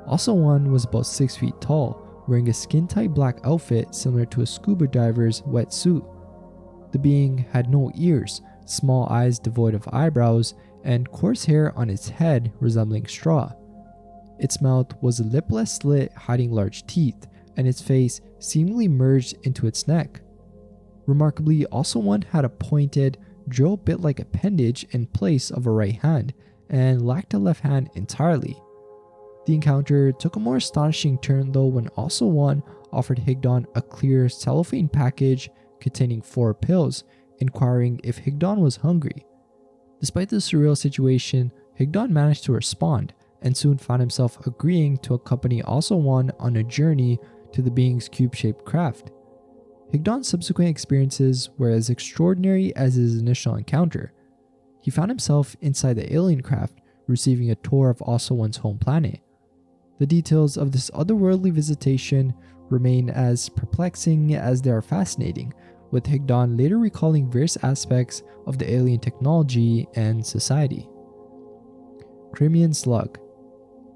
Also One was about 6 feet tall, wearing a skin-tight black outfit similar to a scuba diver's wetsuit. The being had no ears, small eyes devoid of eyebrows, and coarse hair on its head resembling straw. Its mouth was a lipless slit hiding large teeth, and its face seemingly merged into its neck. Remarkably, Also One had a pointed, drill bit-like appendage in place of a right hand, and lacked a left hand entirely. The encounter took a more astonishing turn though when Also One offered Higdon a clear cellophane package containing 4 pills, inquiring if Higdon was hungry. Despite the surreal situation, Higdon managed to respond and soon found himself agreeing to accompany Also One on a journey to the being's cube-shaped craft. Higdon's subsequent experiences were as extraordinary as his initial encounter. He found himself inside the alien craft, receiving a tour of Also One's home planet. The details of this otherworldly visitation remain as perplexing as they are fascinating, with Higdon later recalling various aspects of the alien technology and society. Kyrian Slug.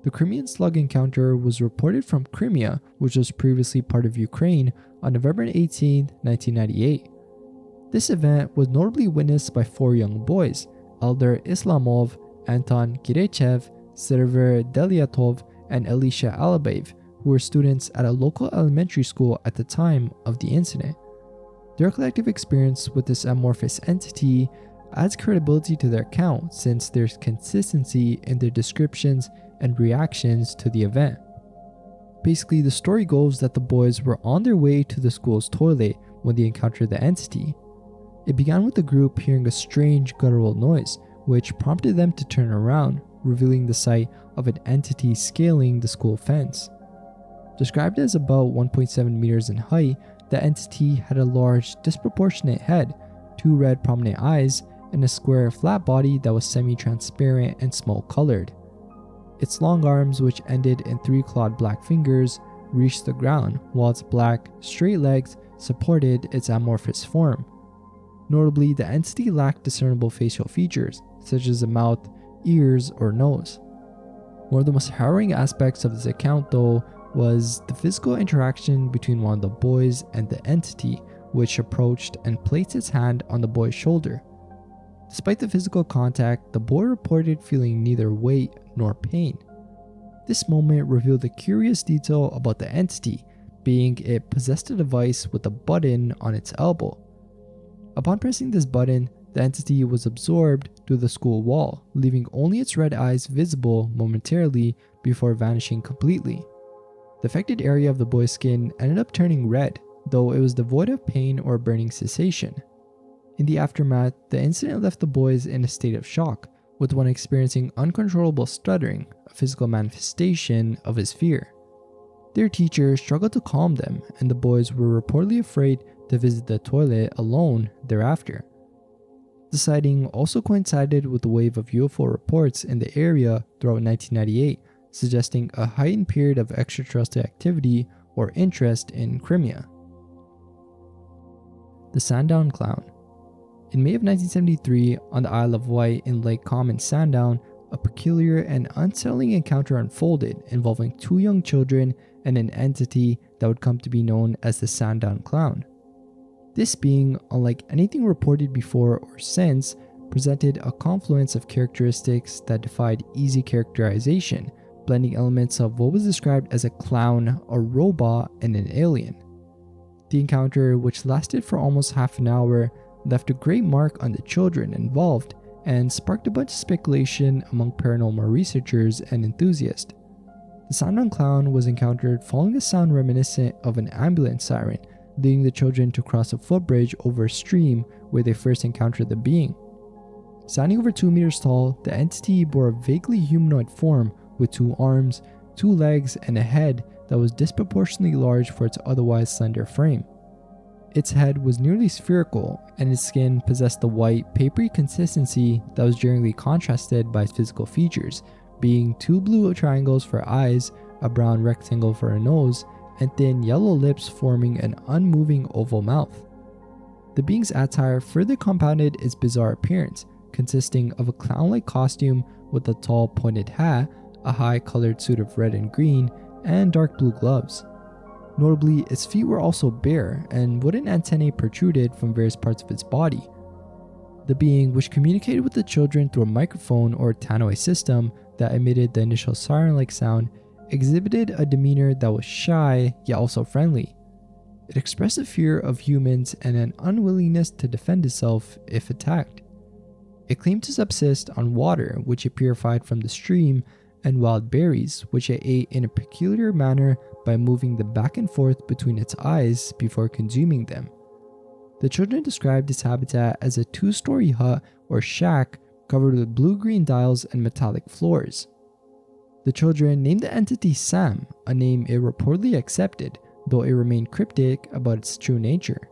The Kyrian Slug encounter was reported from Crimea, which was previously part of Ukraine, on November 18, 1998. This event was notably witnessed by 4 young boys, Eldar Islamov, Anton Kirechev, Server Delyatov, and Elisha Alabaev, who were students at a local elementary school at the time of the incident. Their collective experience with this amorphous entity adds credibility to their account since there's consistency in their descriptions and reactions to the event. Basically, the story goes that the boys were on their way to the school's toilet when they encountered the entity. It began with the group hearing a strange guttural noise, which prompted them to turn around, revealing the sight of an entity scaling the school fence. Described as about 1.7 meters in height, the entity had a large, disproportionate head, 2 red prominent eyes, and a square, flat body that was semi-transparent and smoke-colored. Its long arms, which ended in 3 clawed black fingers, reached the ground, while its black, straight legs supported its amorphous form. Notably, the entity lacked discernible facial features, such as a mouth, ears, or nose. One of the most harrowing aspects of this account, though, was the physical interaction between one of the boys and the entity, which approached and placed its hand on the boy's shoulder. Despite the physical contact, the boy reported feeling neither weight nor pain. This moment revealed a curious detail about the entity, being it possessed a device with a button on its elbow. Upon pressing this button, the entity was absorbed through the school wall, leaving only its red eyes visible momentarily before vanishing completely. The affected area of the boy's skin ended up turning red, though it was devoid of pain or burning sensation. In the aftermath, the incident left the boys in a state of shock, with one experiencing uncontrollable stuttering, a physical manifestation of his fear. Their teacher struggled to calm them, and the boys were reportedly afraid to visit the toilet alone thereafter. The sighting also coincided with a wave of UFO reports in the area throughout 1998, suggesting a heightened period of extraterrestrial activity or interest in Crimea. The Sandown Clown. In May of 1973, on the Isle of Wight in Lake Common, Sandown, a peculiar and unsettling encounter unfolded involving 2 young children and an entity that would come to be known as the Sandown Clown. This being, unlike anything reported before or since, presented a confluence of characteristics that defied easy characterization, blending elements of what was described as a clown, a robot, and an alien. The encounter, which lasted for almost half an hour, left a great mark on the children involved and sparked a bunch of speculation among paranormal researchers and enthusiasts. The Sandown Clown was encountered following a sound reminiscent of an ambulance siren, leading the children to cross a footbridge over a stream where they first encountered the being. Standing over 2 meters tall, the entity bore a vaguely humanoid form with 2 arms, 2 legs, and a head that was disproportionately large for its otherwise slender frame. Its head was nearly spherical, and its skin possessed the white, papery consistency that was generally contrasted by its physical features, being 2 blue triangles for eyes, a brown rectangle for a nose, and thin yellow lips forming an unmoving oval mouth. The being's attire further compounded its bizarre appearance, consisting of a clown-like costume with a tall pointed hat, a high-colored suit of red and green, and dark blue gloves. Notably, its feet were also bare, and wooden antennae protruded from various parts of its body. The being, which communicated with the children through a microphone or tannoy system that emitted the initial siren-like sound, exhibited a demeanor that was shy yet also friendly. It expressed a fear of humans and an unwillingness to defend itself if attacked. It claimed to subsist on water, which it purified from the stream, and wild berries, which it ate in a peculiar manner by moving them back and forth between its eyes before consuming them. The children described its habitat as a 2-story hut or shack covered with blue-green tiles and metallic floors. The children named the entity Sam, a name it reportedly accepted, though it remained cryptic about its true nature.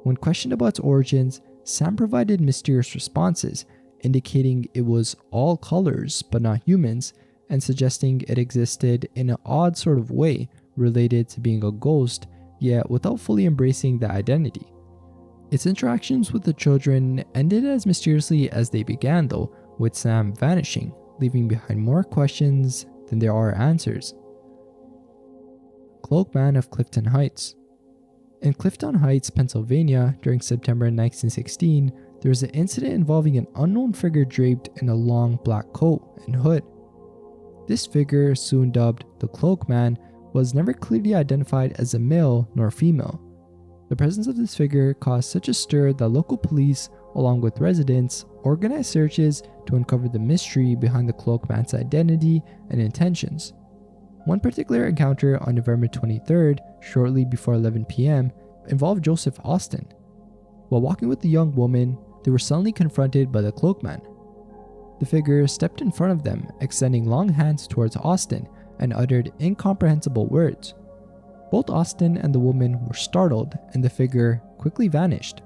When questioned about its origins, Sam provided mysterious responses, indicating it was all colors but not humans, and suggesting it existed in an odd sort of way related to being a ghost, yet without fully embracing that identity. Its interactions with the children ended as mysteriously as they began though, with Sam vanishing, leaving behind more questions than there are answers. Cloak Man of Clifton Heights. In Clifton Heights, Pennsylvania, during September 1916, there was an incident involving an unknown figure draped in a long black coat and hood. This figure, soon dubbed the Cloak Man, was never clearly identified as a male nor female. The presence of this figure caused such a stir that local police, along with residents, organized searches to uncover the mystery behind the Cloak Man's identity and intentions. One particular encounter on November 23rd, shortly before 11 p.m., involved Joseph Austin. While walking with the young woman, they were suddenly confronted by the Cloak Man. The figure stepped in front of them, extending long hands towards Austin, and uttered incomprehensible words. Both Austin and the woman were startled, and the figure quickly vanished.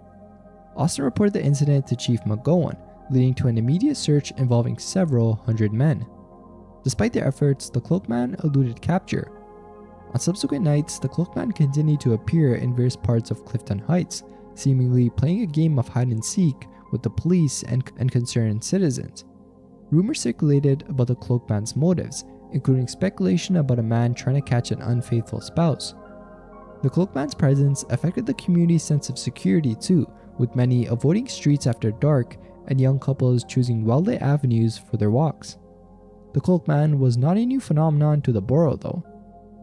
Austin reported the incident to Chief McGowan, leading to an immediate search involving several hundred men. Despite their efforts, the Cloak Man eluded capture. On subsequent nights, the Cloak Man continued to appear in various parts of Clifton Heights, seemingly playing a game of hide and seek with the police and concerned citizens. Rumors circulated about the Cloak Man's motives, including speculation about a man trying to catch an unfaithful spouse. The Cloak Man's presence affected the community's sense of security too, with many avoiding streets after dark and young couples choosing well-lit avenues for their walks. The Cloak Man was not a new phenomenon to the borough though.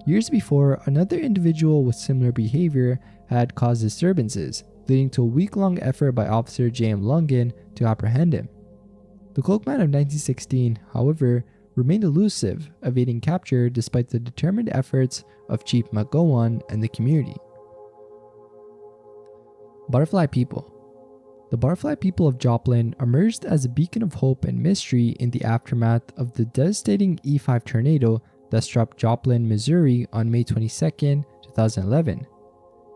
Years before, another individual with similar behavior had caused disturbances, leading to a week-long effort by Officer J.M. Lungen to apprehend him. The Cloak Man of 1916, however, remained elusive, evading capture despite the determined efforts of Chief McGowan and the community. Butterfly People. The Butterfly People of Joplin emerged as a beacon of hope and mystery in the aftermath of the devastating E5 tornado that struck Joplin, Missouri on May 22, 2011.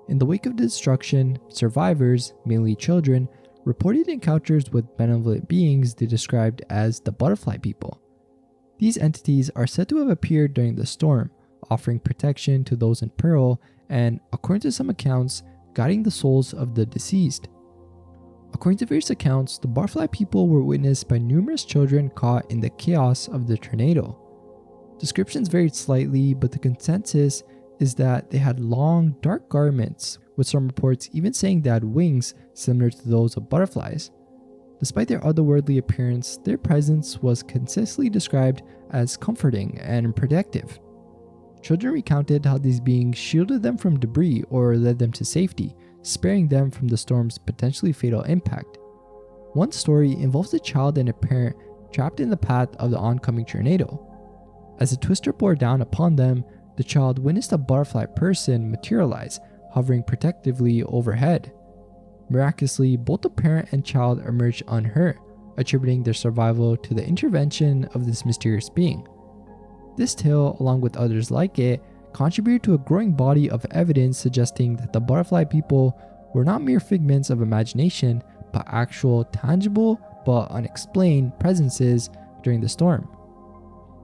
In the wake of the destruction, survivors, mainly children, reported encounters with benevolent beings they described as the Butterfly People. These entities are said to have appeared during the storm, offering protection to those in peril and, according to some accounts, guiding the souls of the deceased. According to various accounts, the Butterfly People were witnessed by numerous children caught in the chaos of the tornado. Descriptions varied slightly, but the consensus is that they had long, dark garments, with some reports even saying they had wings similar to those of butterflies. Despite their otherworldly appearance, their presence was consistently described as comforting and protective. Children recounted how these beings shielded them from debris or led them to safety, sparing them from the storm's potentially fatal impact. One story involves a child and a parent trapped in the path of the oncoming tornado. As the twister bore down upon them, the child witnessed a butterfly person materialize, hovering protectively overhead. Miraculously, both the parent and child emerged unhurt, attributing their survival to the intervention of this mysterious being. This tale, along with others like it, contributed to a growing body of evidence suggesting that the Butterfly People were not mere figments of imagination, but actual, tangible, but unexplained presences during the storm.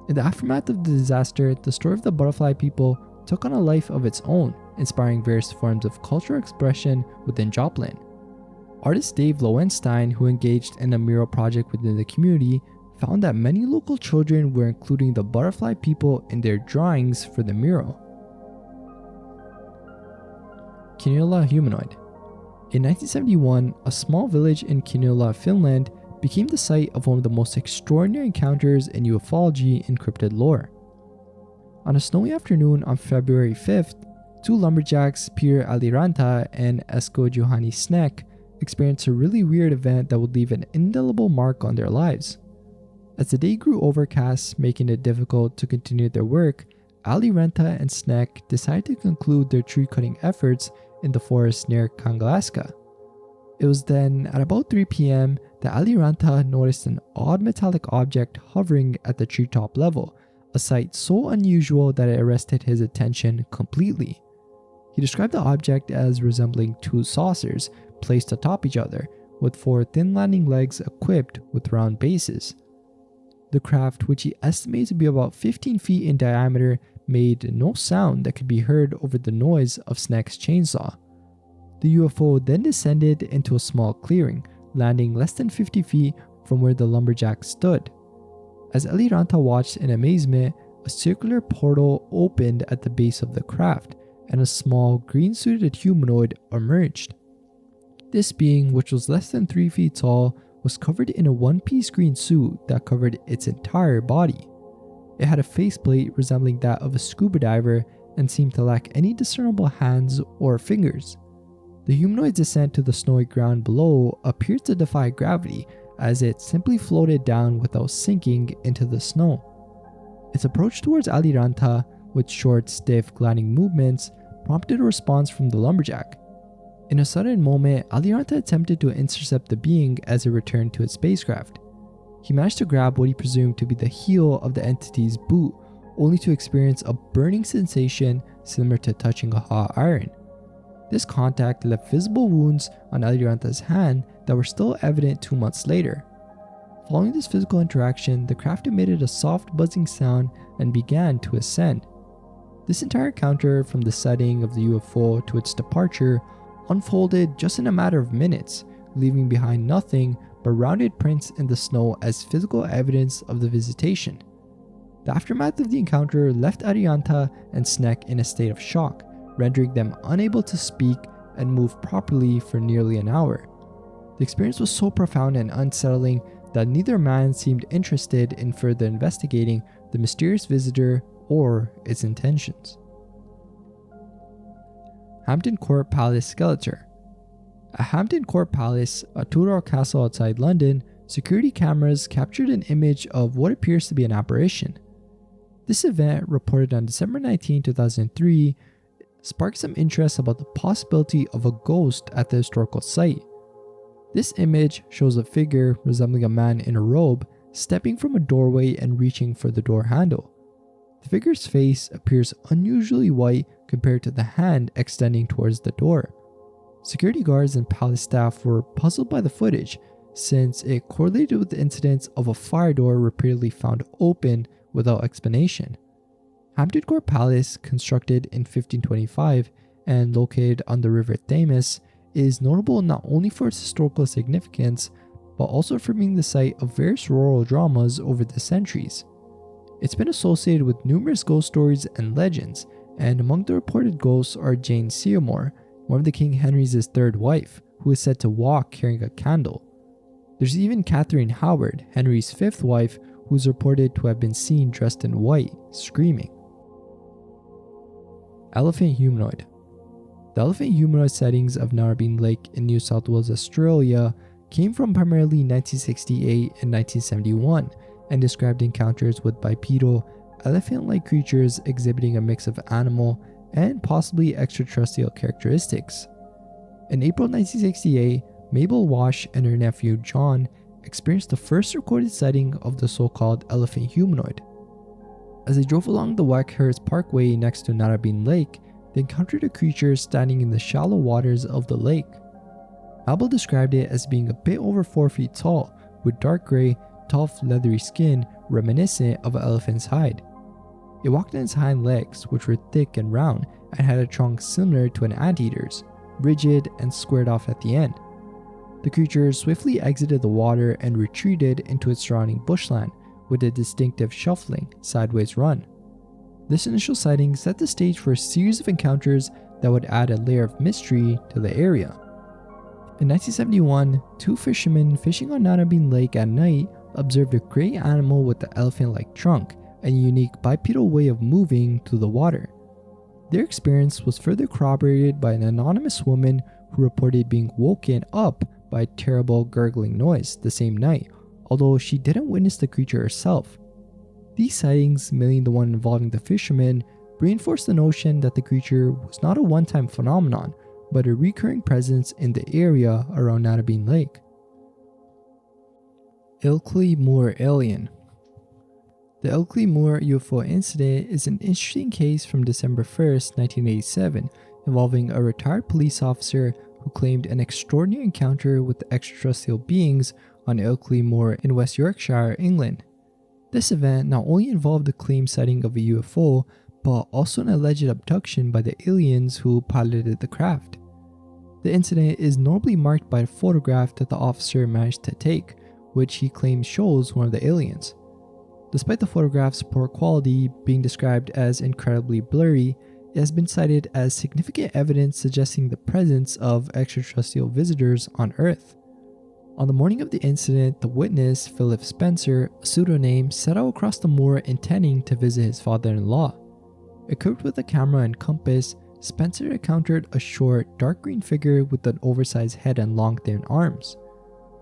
In the aftermath of the disaster, the story of the Butterfly People took on a life of its own, inspiring various forms of cultural expression within Joplin. Artist Dave Lowenstein, who engaged in a mural project within the community, found that many local children were including the Butterfly People in their drawings for the mural. Kula Humanoid. In 1971, a small village in Kula, Finland, became the site of one of the most extraordinary encounters in ufology encrypted lore. On a snowy afternoon on February 5th, two lumberjacks, Peter Aliranta and Esko Johanni Sneck, experienced a really weird event that would leave an indelible mark on their lives. As the day grew overcast, making it difficult to continue their work, Aliranta and Snek decided to conclude their tree-cutting efforts in the forest near Kangalaska. It was then at about 3 p.m. that Aliranta noticed an odd metallic object hovering at the treetop level, a sight so unusual that it arrested his attention completely. He described the object as resembling two saucers placed atop each other, with 4 thin landing legs equipped with round bases. The craft, which he estimated to be about 15 feet in diameter, made no sound that could be heard over the noise of Snek's chainsaw. The UFO then descended into a small clearing, landing less than 50 feet from where the lumberjack stood. As Aliranta watched in amazement, a circular portal opened at the base of the craft, and a small green-suited humanoid emerged. This being, which was less than 3 feet tall, was covered in a one-piece green suit that covered its entire body. It had a faceplate resembling that of a scuba diver and seemed to lack any discernible hands or fingers. The humanoid's descent to the snowy ground below appeared to defy gravity, as it simply floated down without sinking into the snow. Its approach towards Aliranta, with short, stiff, gliding movements, prompted a response from the lumberjack. In a sudden moment, Aliranta attempted to intercept the being as it returned to its spacecraft. He managed to grab what he presumed to be the heel of the entity's boot, only to experience a burning sensation similar to touching a hot iron. This contact left visible wounds on Aliranta's hand that were still evident 2 months later. Following this physical interaction, the craft emitted a soft buzzing sound and began to ascend. This entire encounter, from the sighting of the UFO to its departure, unfolded just in a matter of minutes, leaving behind nothing but rounded prints in the snow as physical evidence of the visitation. The aftermath of the encounter left Aliranta and Snek in a state of shock, rendering them unable to speak and move properly for nearly an hour. The experience was so profound and unsettling that neither man seemed interested in further investigating the mysterious visitor or its intentions. Hampton Court Palace Skeletor. At Hampton Court Palace, a Tudor castle outside London, security cameras captured an image of what appears to be an apparition. This event, reported on December 19, 2003, sparked some interest about the possibility of a ghost at the historical site. This image shows a figure resembling a man in a robe stepping from a doorway and reaching for the door handle. The figure's face appears unusually white compared to the hand extending towards the door. Security guards and palace staff were puzzled by the footage, since it correlated with the incidents of a fire door repeatedly found open without explanation. Hampton Court Palace, constructed in 1525 and located on the River Thames, is notable not only for its historical significance, but also for being the site of various rural dramas over the centuries. It's been associated with numerous ghost stories and legends, and among the reported ghosts are Jane Seymour, one of the King Henry's third wife, who is said to walk carrying a candle. There's even Catherine Howard, Henry's fifth wife, who is reported to have been seen dressed in white, screaming. Elephant Humanoid. The elephant humanoid sightings of Narrabeen Lake in New South Wales, Australia, came from primarily 1968 and 1971 and described encounters with bipedal, elephant-like creatures exhibiting a mix of animal and possibly extraterrestrial characteristics. In April 1968, Mabel Wash and her nephew John experienced the first recorded sighting of the so-called elephant humanoid. As they drove along the Wackhurst Parkway next to Narrabeen Lake, they encountered a creature standing in the shallow waters of the lake. Mabel described it as being a bit over 4 feet tall, with dark gray, tough, leathery skin reminiscent of an elephant's hide. It walked on its hind legs, which were thick and round, and had a trunk similar to an anteater's, rigid and squared off at the end. The creature swiftly exited the water and retreated into its surrounding bushland with a distinctive shuffling, sideways run. This initial sighting set the stage for a series of encounters that would add a layer of mystery to the area. In 1971, 2 fishermen fishing on Narrabeen Lake at night observed a gray animal with an elephant-like trunk and a unique bipedal way of moving through the water. Their experience was further corroborated by an anonymous woman who reported being woken up by a terrible gurgling noise the same night, although she didn't witness the creature herself. These sightings, mainly the one involving the fisherman, reinforced the notion that the creature was not a one-time phenomenon, but a recurring presence in the area around Nanabean Lake. Ilkley Moor Alien. The Ilkley Moor UFO incident is an interesting case from December 1st, 1987, involving a retired police officer who claimed an extraordinary encounter with extraterrestrial beings on Ilkley Moor in West Yorkshire, England. This event not only involved the claimed sighting of a UFO, but also an alleged abduction by the aliens who piloted the craft. The incident is notably marked by a photograph that the officer managed to take, which he claims shows one of the aliens. Despite the photograph's poor quality being described as incredibly blurry, it has been cited as significant evidence suggesting the presence of extraterrestrial visitors on Earth. On the morning of the incident, the witness, Philip Spencer, a pseudonym, set out across the moor intending to visit his father-in-law. Equipped with a camera and compass, Spencer encountered a short, dark green figure with an oversized head and long, thin arms.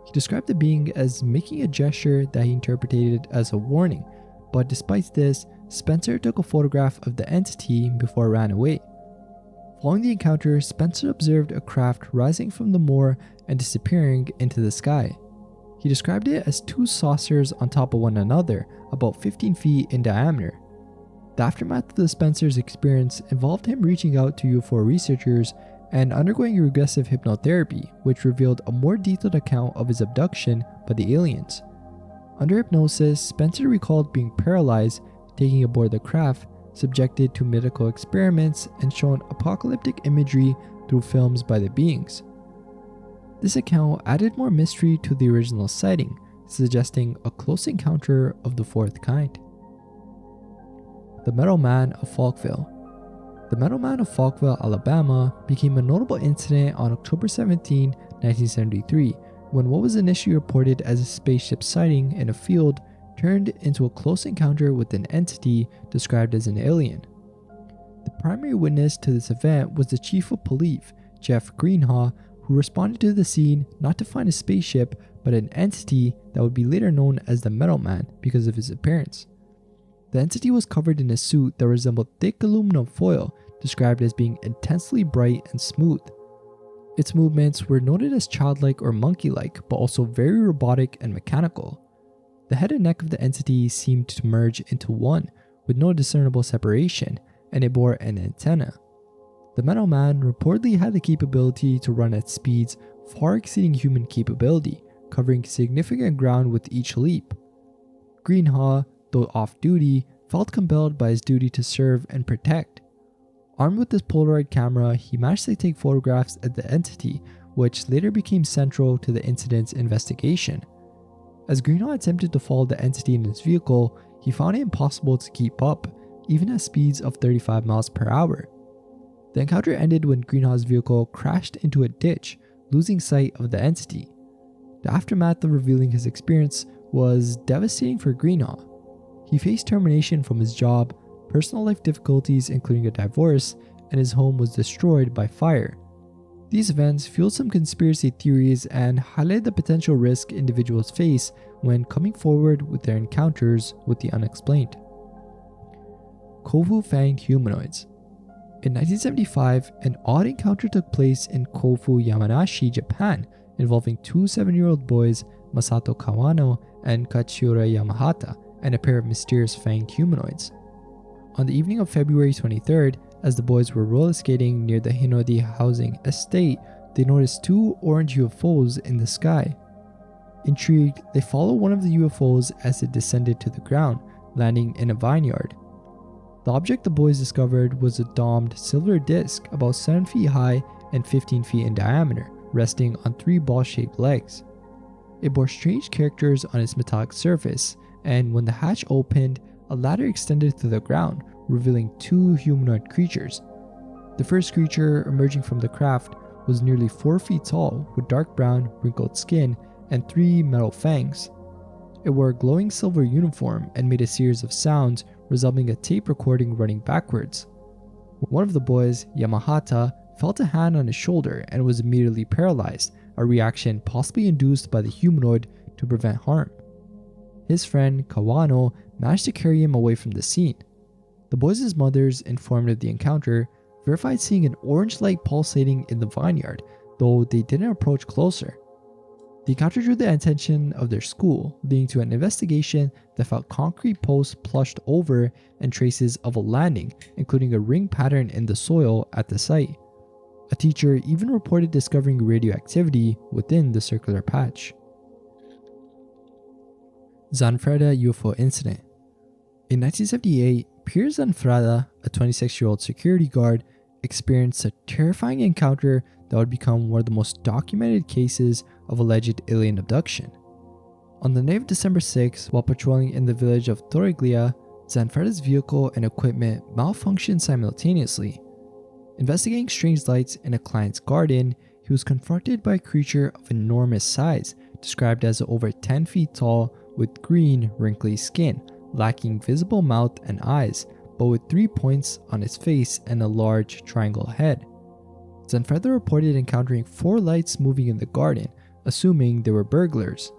He described the being as making a gesture that he interpreted as a warning, but despite this, Spencer took a photograph of the entity before it ran away. Following the encounter, Spencer observed a craft rising from the moor and disappearing into the sky. He described it as two saucers on top of one another, about 15 feet in diameter. The aftermath of the Spencer's experience involved him reaching out to UFO researchers and undergoing regressive hypnotherapy, which revealed a more detailed account of his abduction by the aliens. Under hypnosis, Spencer recalled being paralyzed, taken aboard the craft, subjected to medical experiments, and shown apocalyptic imagery through films by the beings. This account added more mystery to the original sighting, suggesting a close encounter of the fourth kind. The Metal Man of Falkville. The Metal Man of Falkville, Alabama became a notable incident on October 17, 1973, when what was initially reported as a spaceship sighting in a field turned into a close encounter with an entity described as an alien. The primary witness to this event was the chief of police, Jeff Greenhaw, who responded to the scene not to find a spaceship but an entity that would be later known as the Metal Man because of his appearance. The entity was covered in a suit that resembled thick aluminum foil, described as being intensely bright and smooth. Its movements were noted as childlike or monkey-like, but also very robotic and mechanical. The head and neck of the entity seemed to merge into one, with no discernible separation, and it bore an antenna. The Metal Man reportedly had the capability to run at speeds far exceeding human capability, covering significant ground with each leap. Greenhaw, though off-duty, felt compelled by his duty to serve and protect. Armed with this Polaroid camera, he managed to take photographs of the entity, which later became central to the incident's investigation. As Greenhaw attempted to follow the entity in his vehicle, he found it impossible to keep up, even at speeds of 35 miles per hour. The encounter ended when Greenhaw's vehicle crashed into a ditch, losing sight of the entity. The aftermath of revealing his experience was devastating for Greenhaw. He faced termination from his job, personal life difficulties including a divorce, and his home was destroyed by fire. These events fueled some conspiracy theories and highlighted the potential risk individuals face when coming forward with their encounters with the unexplained. Kofu Fang Humanoids. In 1975, an odd encounter took place in Kofu, Yamanashi, Japan, involving two 7-year-old boys, Masato Kawano and Katsura Yamahata, and a pair of mysterious Fang humanoids. On the evening of February 23rd, as the boys were roller skating near the Hinodi housing estate, they noticed two orange UFOs in the sky. Intrigued, they followed one of the UFOs as it descended to the ground, landing in a vineyard. The object the boys discovered was a domed silver disc about 7 feet high and 15 feet in diameter, resting on 3 ball-shaped legs. It bore strange characters on its metallic surface, and when the hatch opened, a ladder extended to the ground, revealing 2 humanoid creatures. The first creature emerging from the craft was nearly 4 feet tall, with dark brown, wrinkled skin and 3 metal fangs. It wore a glowing silver uniform and made a series of sounds resembling a tape recording running backwards. One of the boys, Yamahata, felt a hand on his shoulder and was immediately paralyzed, a reaction possibly induced by the humanoid to prevent harm. his friend Kawano managed to carry him away from the scene. The boys' mothers, informed of the encounter, verified seeing an orange light pulsating in the vineyard, though they didn't approach closer. The encounter drew the attention of their school, leading to an investigation that found concrete posts plushed over and traces of a landing, including a ring pattern in the soil at the site. A teacher even reported discovering radioactivity within the circular patch. Zanfreda UFO Incident. In 1978, Pierre Zanfreda, a 26-year-old security guard, experienced a terrifying encounter that would become one of the most documented cases of alleged alien abduction. On the night of December 6, while patrolling in the village of Torreglia, Zanfreda's vehicle and equipment malfunctioned simultaneously. Investigating strange lights in a client's garden, he was confronted by a creature of enormous size, described as over 10 feet tall with green, wrinkly skin, lacking visible mouth and eyes, but with 3 points on its face and a large triangle head. Zanfreda reported encountering 4 lights moving in the garden, assuming they were burglars.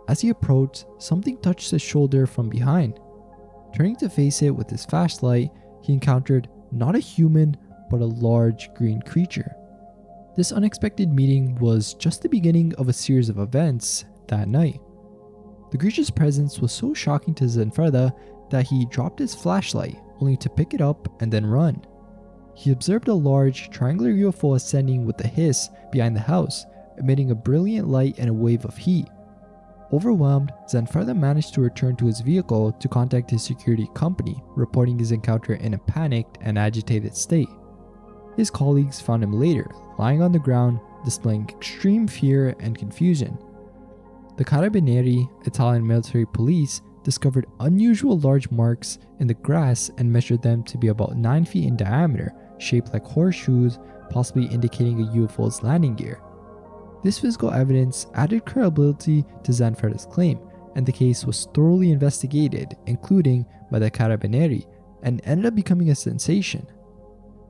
As he approached, something touched his shoulder from behind. Turning to face it with his flashlight, he encountered not a human, but a large green creature. This unexpected meeting was just the beginning of a series of events that night. The creature's presence was so shocking to Zanfreda that he dropped his flashlight, only to pick it up and then run. He observed a large, triangular UFO ascending with a hiss behind the house, emitting a brilliant light and a wave of heat. Overwhelmed, Zanfreda managed to return to his vehicle to contact his security company, reporting his encounter in a panicked and agitated state. His colleagues found him later, lying on the ground, displaying extreme fear and confusion. The Carabinieri, Italian military police, discovered unusual large marks in the grass and measured them to be about 9 feet in diameter, shaped like horseshoes, possibly indicating a UFO's landing gear. This physical evidence added credibility to Zanfreda's claim, and the case was thoroughly investigated, including by the Carabinieri, and ended up becoming a sensation.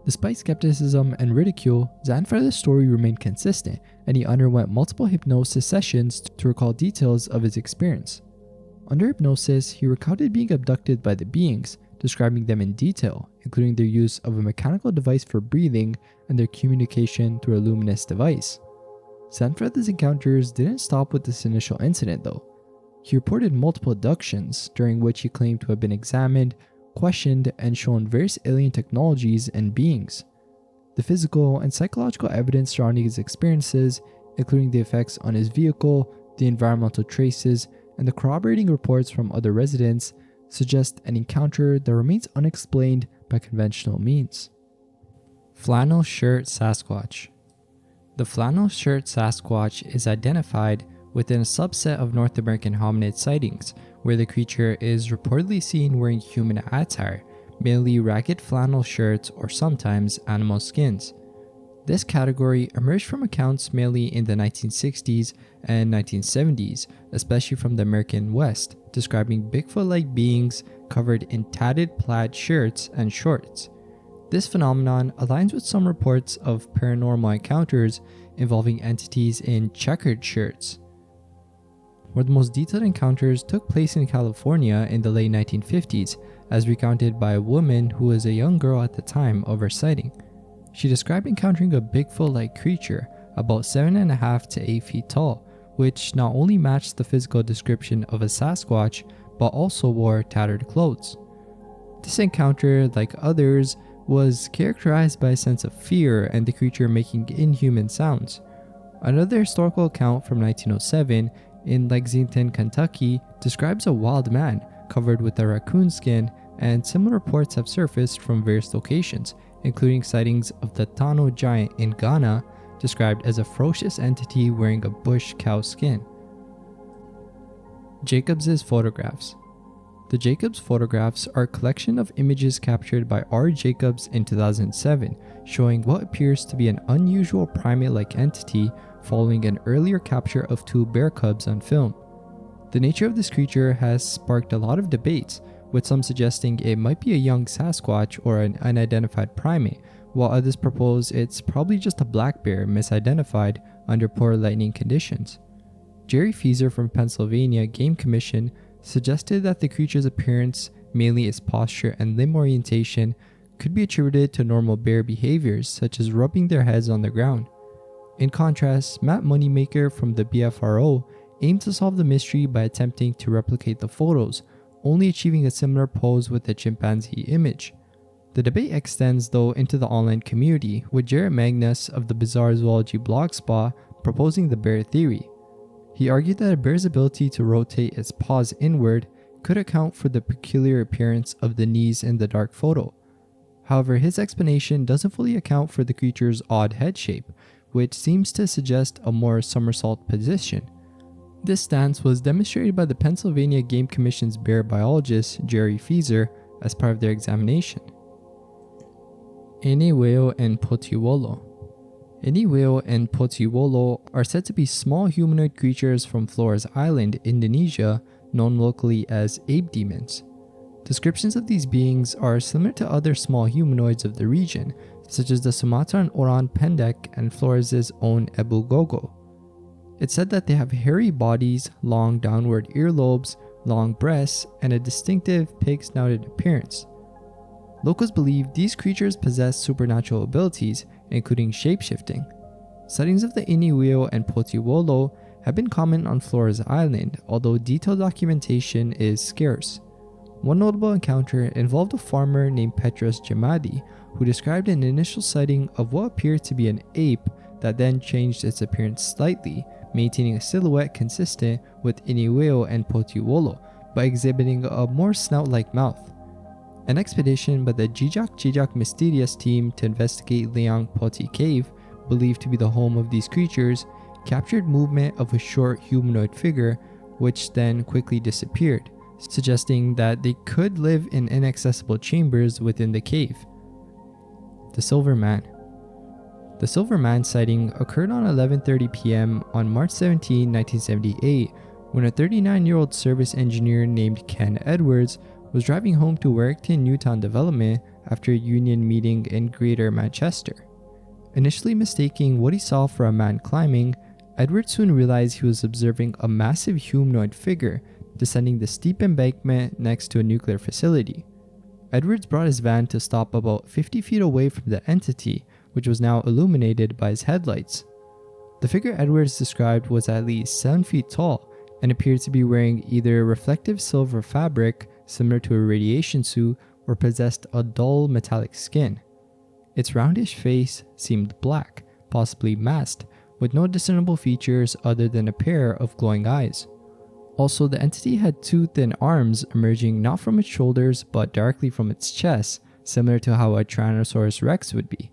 Despite skepticism and ridicule, Zanfreda's story remained consistent, and he underwent multiple hypnosis sessions to recall details of his experience. Under hypnosis, he recounted being abducted by the beings, describing them in detail, including their use of a mechanical device for breathing and their communication through a luminous device. Zanfreda's encounters didn't stop with this initial incident though. He reported multiple abductions, during which he claimed to have been examined, questioned, and shown various alien technologies and beings. The physical and psychological evidence surrounding his experiences, including the effects on his vehicle, the environmental traces, and the corroborating reports from other residents, suggest an encounter that remains unexplained by conventional means. Flannel Shirt Sasquatch. The flannel shirt Sasquatch is identified within a subset of North American hominid sightings, where the creature is reportedly seen wearing human attire, mainly ragged flannel shirts or sometimes animal skins. This category emerged from accounts mainly in the 1960s and 1970s, especially from the American West, describing Bigfoot-like beings covered in tatted plaid shirts and shorts. This phenomenon aligns with some reports of paranormal encounters involving entities in checkered shirts. One of the most detailed encounters took place in California in the late 1950s, as recounted by a woman who was a young girl at the time of her sighting. She described encountering a Bigfoot-like creature about 7.5 to 8 feet tall, which not only matched the physical description of a Sasquatch, but also wore tattered clothes. This encounter, like others, was characterized by a sense of fear and the creature making inhuman sounds. Another historical account from 1907 in Lexington, Kentucky, describes a wild man covered with a raccoon skin, and similar reports have surfaced from various locations, including sightings of the Tono giant in Ghana, described as a ferocious entity wearing a bush cow skin. Jacobs' photographs. The Jacobs photographs are a collection of images captured by R. Jacobs in 2007, showing what appears to be an unusual primate-like entity following an earlier capture of 2 bear cubs on film. The nature of this creature has sparked a lot of debates, with some suggesting it might be a young Sasquatch or an unidentified primate, while others propose it's probably just a black bear misidentified under poor lighting conditions. Jerry Fieser from Pennsylvania Game Commission suggested that the creature's appearance, mainly its posture and limb orientation, could be attributed to normal bear behaviors such as rubbing their heads on the ground. In contrast, Matt Moneymaker from the BFRO aimed to solve the mystery by attempting to replicate the photos, only achieving a similar pose with the chimpanzee image. The debate extends though into the online community, with Jared Magnus of the Bizarre Zoology blogspot proposing the bear theory. He argued that a bear's ability to rotate its paws inward could account for the peculiar appearance of the knees in the dark photo. However, his explanation doesn't fully account for the creature's odd head shape, which seems to suggest a more somersault position. This stance was demonstrated by the Pennsylvania Game Commission's bear biologist Jerry Fieser as part of their examination. Iniweo and Potiwolo. Iniweo and Potiwolo are said to be small humanoid creatures from Flores Island, Indonesia, known locally as ape demons. Descriptions of these beings are similar to other small humanoids of the region, such as the Sumatran Orang Pendek and Flores' own Ebu Gogo. It's said that they have hairy bodies, long downward earlobes, long breasts, and a distinctive pig-snouted appearance. Locals believe these creatures possess supernatural abilities, including shapeshifting. Sightings of the Iniweo and Potiwolo have been common on Flores Island, although detailed documentation is scarce. One notable encounter involved a farmer named Petros Jamadi, who described an initial sighting of what appeared to be an ape that then changed its appearance slightly, maintaining a silhouette consistent with Iniweo and Potiwolo, by exhibiting a more snout-like mouth. An expedition by the Jijak Mysterious team to investigate Leang Poti Cave, believed to be the home of these creatures, captured movement of a short humanoid figure, which then quickly disappeared, suggesting that they could live in inaccessible chambers within the cave. The Silver Man. The Silver Man sighting occurred on 11:30 p.m. on March 17, 1978, when a 39-year-old service engineer named Ken Edwards was driving home to Warrington Newtown Development after a union meeting in Greater Manchester. Initially mistaking what he saw for a man climbing, Edwards soon realized he was observing a massive humanoid figure descending the steep embankment next to a nuclear facility. Edwards brought his van to stop about 50 feet away from the entity, which was now illuminated by his headlights. The figure Edwards described was at least 7 feet tall and appeared to be wearing either reflective silver fabric, similar to a radiation suit, or possessed a dull metallic skin. Its roundish face seemed black, possibly masked, with no discernible features other than a pair of glowing eyes. Also, the entity had two thin arms emerging not from its shoulders but directly from its chest, similar to how a Tyrannosaurus Rex would be.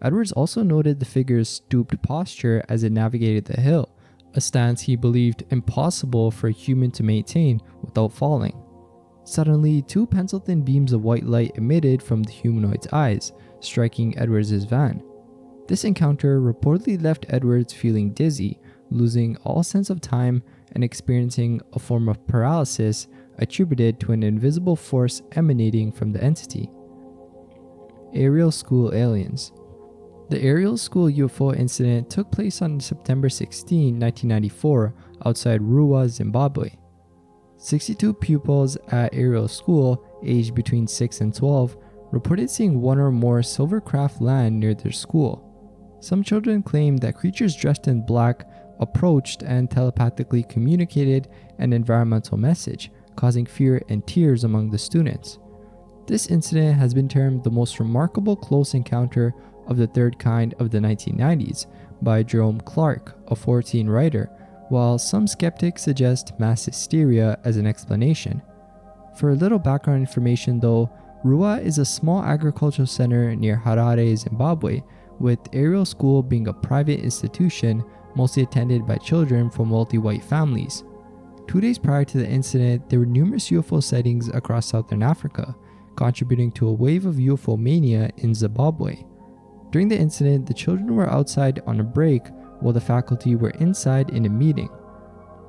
Edwards also noted the figure's stooped posture as it navigated the hill, a stance he believed impossible for a human to maintain without falling. Suddenly, two pencil-thin beams of white light emitted from the humanoid's eyes, striking Edwards' van. This encounter reportedly left Edwards feeling dizzy, losing all sense of time, and experiencing a form of paralysis attributed to an invisible force emanating from the entity. Aerial School Aliens. The Aerial School UFO incident took place on September 16, 1994, outside Ruwa, Zimbabwe. 62 pupils at Aerial School, aged between 6 and 12, reported seeing one or more silver craft land near their school. Some children claimed that creatures dressed in black approached and telepathically communicated an environmental message, causing fear and tears among the students. This incident has been termed the most remarkable close encounter of the third kind of the 1990s by Jerome Clark, a 14 writer, while some skeptics suggest mass hysteria as an explanation. For a little background information though, Ruwa is a small agricultural center near Harare, Zimbabwe, with Aerial School being a private institution mostly attended by children from wealthy white families. 2 days prior to the incident, there were numerous UFO sightings across southern Africa, contributing to a wave of UFO mania in Zimbabwe. During the incident, the children were outside on a break while the faculty were inside in a meeting.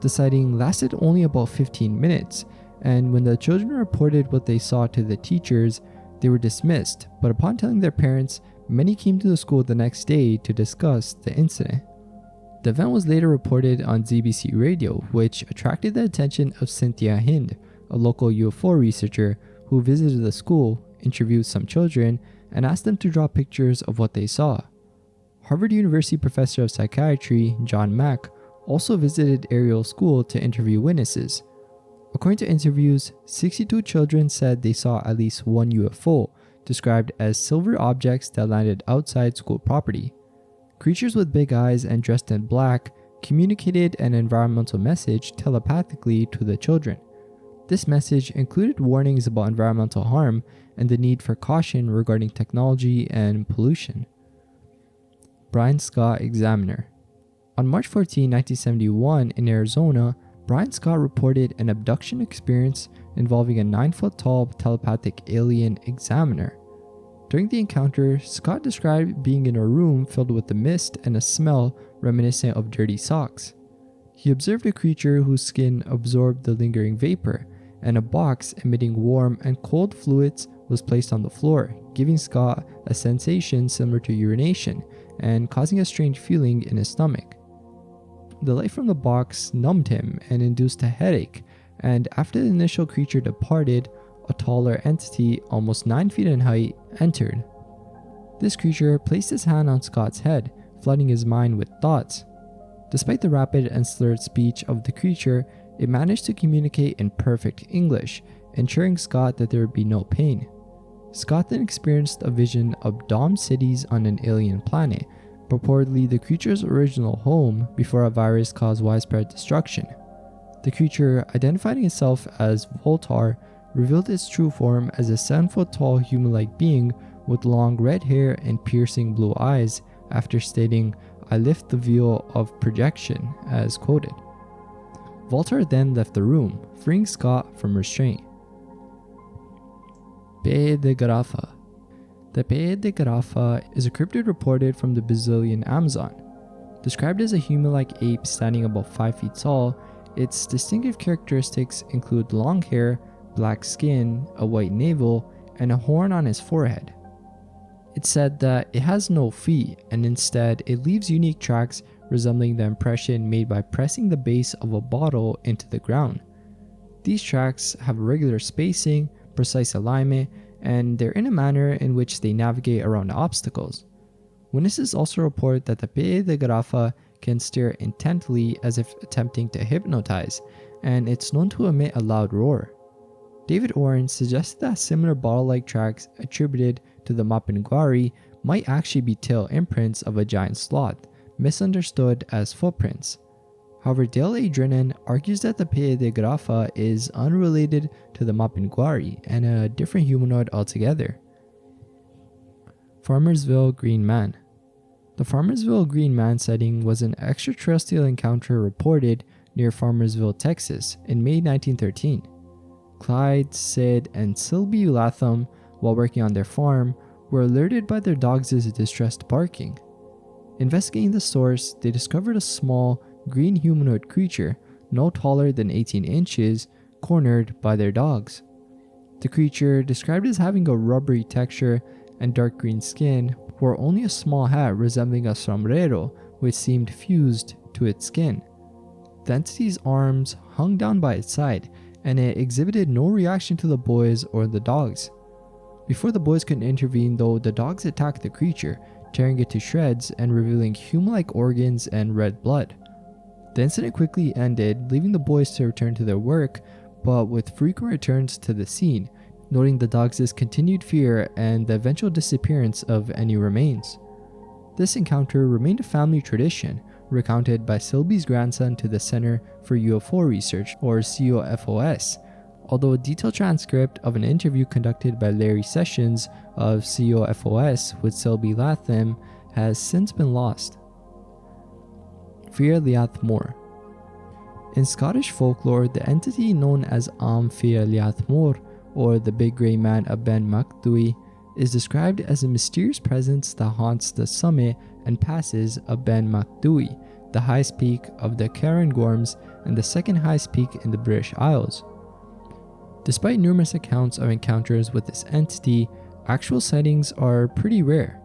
The sighting lasted only about 15 minutes, and when the children reported what they saw to the teachers, they were dismissed, but upon telling their parents, many came to the school the next day to discuss the incident. The event was later reported on ZBC Radio, which attracted the attention of Cynthia Hind, a local UFO researcher who visited the school, interviewed some children, and asked them to draw pictures of what they saw. Harvard University professor of psychiatry, John Mack, also visited Ariel's school to interview witnesses. According to interviews, 62 children said they saw at least one UFO, described as silver objects that landed outside school property. Creatures with big eyes and dressed in black communicated an environmental message telepathically to the children. This message included warnings about environmental harm and the need for caution regarding technology and pollution. Brian Scott Examiner. On March 14, 1971, in Arizona, Brian Scott reported an abduction experience involving a 9-foot-tall telepathic alien examiner. During the encounter, Scott described being in a room filled with a mist and a smell reminiscent of dirty socks. He observed a creature whose skin absorbed the lingering vapor, and a box emitting warm and cold fluids was placed on the floor, giving Scott a sensation similar to urination and causing a strange feeling in his stomach. The light from the box numbed him and induced a headache, and after the initial creature departed, a taller entity, almost 9 feet in height, entered. This creature placed his hand on Scott's head, flooding his mind with thoughts. Despite the rapid and slurred speech of the creature, it managed to communicate in perfect English, ensuring Scott that there would be no pain. Scott then experienced a vision of domed cities on an alien planet, purportedly the creature's original home before a virus caused widespread destruction. The creature, identifying itself as Voltar, revealed its true form as a 7-foot-tall human-like being with long red hair and piercing blue eyes after stating, "I lift the veil of projection," as quoted. Voltar then left the room, freeing Scott from restraint. Pé de Garrafa. The Pé de Garrafa is a cryptid reported from the Brazilian Amazon. Described as a human-like ape standing about 5 feet tall, its distinctive characteristics include long hair, black skin, a white navel, and a horn on its forehead. It's said that it has no feet, and instead it leaves unique tracks resembling the impression made by pressing the base of a bottle into the ground. These tracks have regular spacing, precise alignment, and they're in a manner in which they navigate around obstacles. Witnesses also report that the Pé de Garrafa can stare intently as if attempting to hypnotize, and it's known to emit a loud roar. David Oren suggested that similar bottle-like tracks attributed to the Mapinguari might actually be tail imprints of a giant sloth, misunderstood as footprints. However, Dale A. Drennan argues that the Pé de Garrafa is unrelated to the Mapinguari and a different humanoid altogether. Farmersville Green Man. The Farmersville Green Man sighting was an extraterrestrial encounter reported near Farmersville, Texas in May 1913. Clyde, Sid, and Sylvie Latham, while working on their farm, were alerted by their dogs' distressed barking. Investigating the source, they discovered a small, green humanoid creature, no taller than 18 inches, cornered by their dogs. The creature, described as having a rubbery texture and dark green skin, wore only a small hat resembling a sombrero, which seemed fused to its skin. The entity's arms hung down by its side, and it exhibited no reaction to the boys or the dogs. Before the boys could intervene though, the dogs attacked the creature, tearing it to shreds and revealing human-like organs and red blood. The incident quickly ended, leaving the boys to return to their work, but with frequent returns to the scene, noting the dogs' continued fear and the eventual disappearance of any remains. This encounter remained a family tradition, recounted by Sylvie's grandson to the Center for UFO Research, or COFOS, although a detailed transcript of an interview conducted by Larry Sessions of COFOS with Sylvie Latham has since been lost. Fir Liath Mor. In Scottish folklore, the entity known as Fir Liath Mor, or the Big Grey Man of Ben Macdui, is described as a mysterious presence that haunts the summit and passes of Ben Macdui, the highest peak of the Cairngorms and the second highest peak in the British Isles. Despite numerous accounts of encounters with this entity, actual sightings are pretty rare.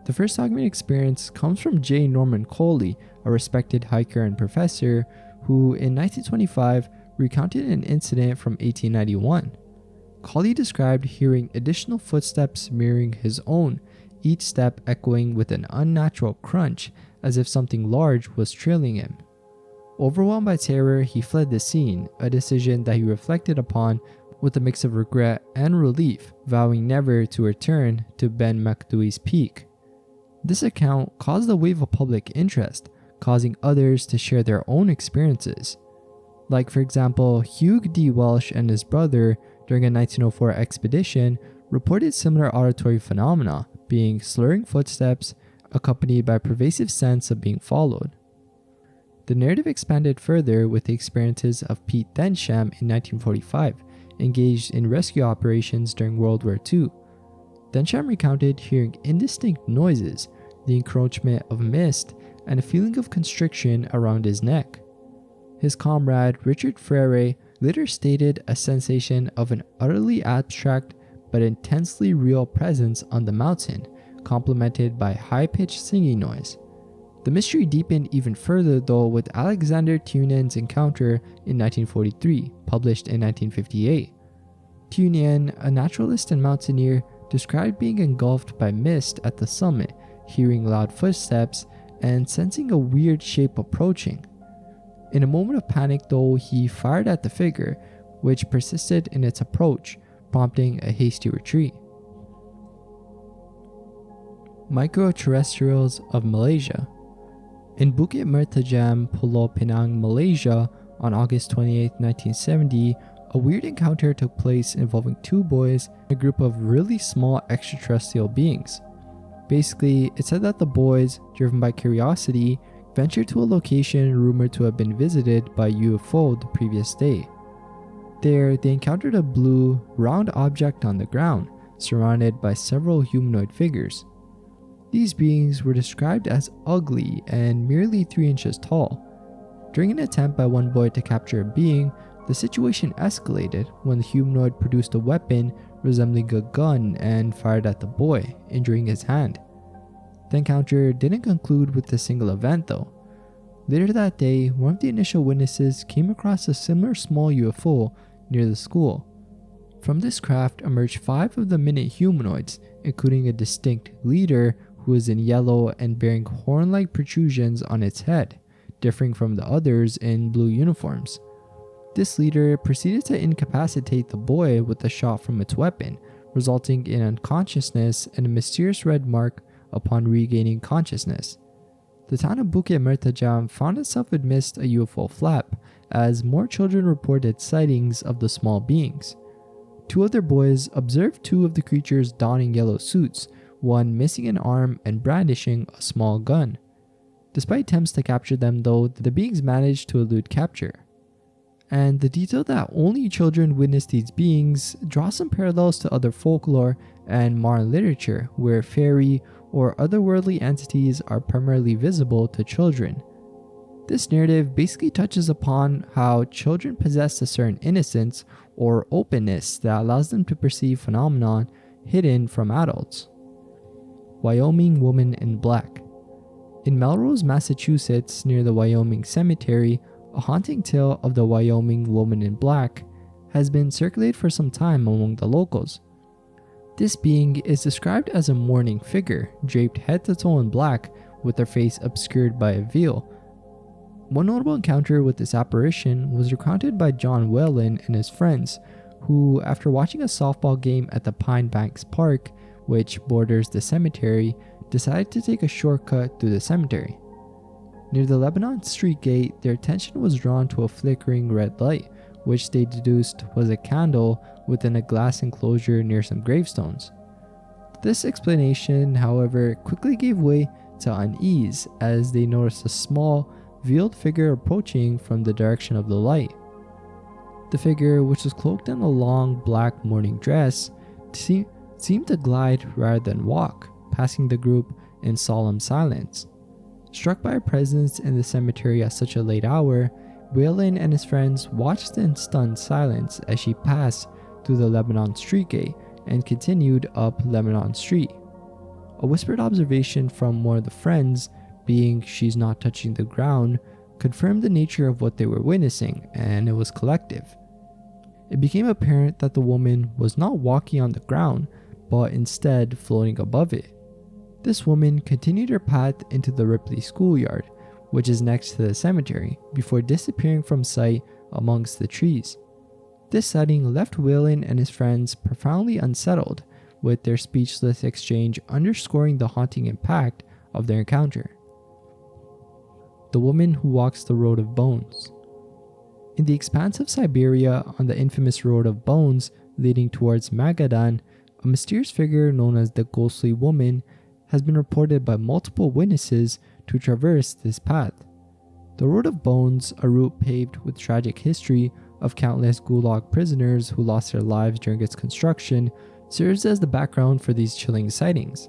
The first documented experience comes from J. Norman Coley, a respected hiker and professor who, in 1925, recounted an incident from 1891. Coley described hearing additional footsteps mirroring his own, each step echoing with an unnatural crunch as if something large was trailing him. Overwhelmed by terror, he fled the scene, a decision that he reflected upon with a mix of regret and relief, vowing never to return to Ben Macdoui's Peak. This account caused a wave of public interest, causing others to share their own experiences. Like, for example, Hugh D. Welsh and his brother, during a 1904 expedition, reported similar auditory phenomena, being slurring footsteps accompanied by a pervasive sense of being followed. The narrative expanded further with the experiences of Pete Densham in 1945, engaged in rescue operations during World War II. Densham recounted hearing indistinct noises, the encroachment of mist, and a feeling of constriction around his neck. His comrade Richard Frere later stated a sensation of an utterly abstract but intensely real presence on the mountain, complemented by high-pitched singing noise. The mystery deepened even further though with Alexander Tunan's encounter in 1943, published in 1958. Tunan, a naturalist and mountaineer, described being engulfed by mist at the summit, hearing loud footsteps, and sensing a weird shape approaching. In a moment of panic though, he fired at the figure, which persisted in its approach, prompting a hasty retreat. Microterrestrials of Malaysia. In Bukit Mertajam, Pulau Pinang, Malaysia, on August 28, 1970, a weird encounter took place involving two boys and a group of really small extraterrestrial beings. Basically, it said that the boys, driven by curiosity, ventured to a location rumored to have been visited by a UFO the previous day. There, they encountered a blue, round object on the ground, surrounded by several humanoid figures. These beings were described as ugly and merely 3 inches tall. During an attempt by one boy to capture a being, the situation escalated when the humanoid produced a weapon resembling a gun and fired at the boy, injuring his hand. The encounter didn't conclude with a single event though. Later that day, one of the initial witnesses came across a similar small UFO near the school. From this craft emerged 5 of the minute humanoids, including a distinct leader who was in yellow and bearing horn-like protrusions on its head, differing from the others in blue uniforms. This leader proceeded to incapacitate the boy with a shot from its weapon, resulting in unconsciousness and a mysterious red mark upon regaining consciousness. The town of Bukit Mertajam found itself amidst a UFO flap, as more children reported sightings of the small beings. 2 other boys observed 2 of the creatures donning yellow suits, one missing an arm and brandishing a small gun. Despite attempts to capture them though, the beings managed to elude capture. And the detail that only children witnessed these beings draws some parallels to other folklore and modern literature, where fairy or otherworldly entities are primarily visible to children. This narrative basically touches upon how children possess a certain innocence or openness that allows them to perceive phenomena hidden from adults. Wyoming Woman in Black. In Melrose, Massachusetts, near the Wyoming Cemetery, a haunting tale of the Wyoming Woman in Black has been circulated for some time among the locals. This being is described as a mourning figure, draped head to toe in black, with their face obscured by a veil. One notable encounter with this apparition was recounted by John Whalen and his friends, who, after watching a softball game at the Pine Banks Park, which borders the cemetery, decided to take a shortcut through the cemetery. Near the Lebanon Street gate, their attention was drawn to a flickering red light, which they deduced was a candle within a glass enclosure near some gravestones. This explanation, however, quickly gave way to unease as they noticed a small, veiled figure approaching from the direction of the light. The figure, which was cloaked in a long black mourning dress, seemed to glide rather than walk, passing the group in solemn silence. Struck by her presence in the cemetery at such a late hour, Whalen and his friends watched in stunned silence as she passed through the Lebanon Street gate and continued up Lebanon Street. A whispered observation from one of the friends, being she's not touching the ground, confirmed the nature of what they were witnessing, and it was collective. It became apparent that the woman was not walking on the ground, but instead floating above it. This woman continued her path into the Ripley schoolyard, which is next to the cemetery, before disappearing from sight amongst the trees. This sighting left Whelan and his friends profoundly unsettled, with their speechless exchange underscoring the haunting impact of their encounter. The woman who walks the road of bones. In the expanse of Siberia, on the infamous road of bones leading towards Magadan, a mysterious figure known as the Ghostly Woman has been reported by multiple witnesses to traverse this path. The Road of Bones, a route paved with tragic history of countless Gulag prisoners who lost their lives during its construction, serves as the background for these chilling sightings.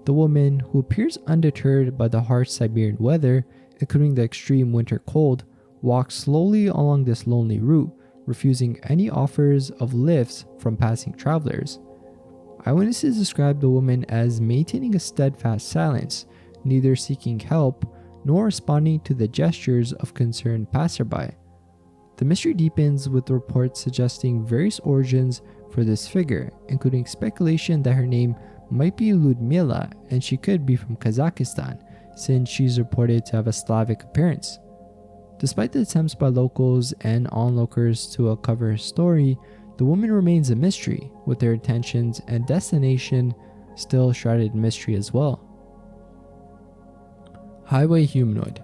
The woman, who appears undeterred by the harsh Siberian weather, including the extreme winter cold, walks slowly along this lonely route, refusing any offers of lifts from passing travelers. Eyewitnesses describe the woman as maintaining a steadfast silence, neither seeking help nor responding to the gestures of concerned passerby. The mystery deepens with reports suggesting various origins for this figure, including speculation that her name might be Ludmila and she could be from Kazakhstan, since she's reported to have a Slavic appearance. Despite the attempts by locals and onlookers to uncover her story, the woman remains a mystery, with her intentions and destination still shrouded in mystery as well. Highway Humanoid.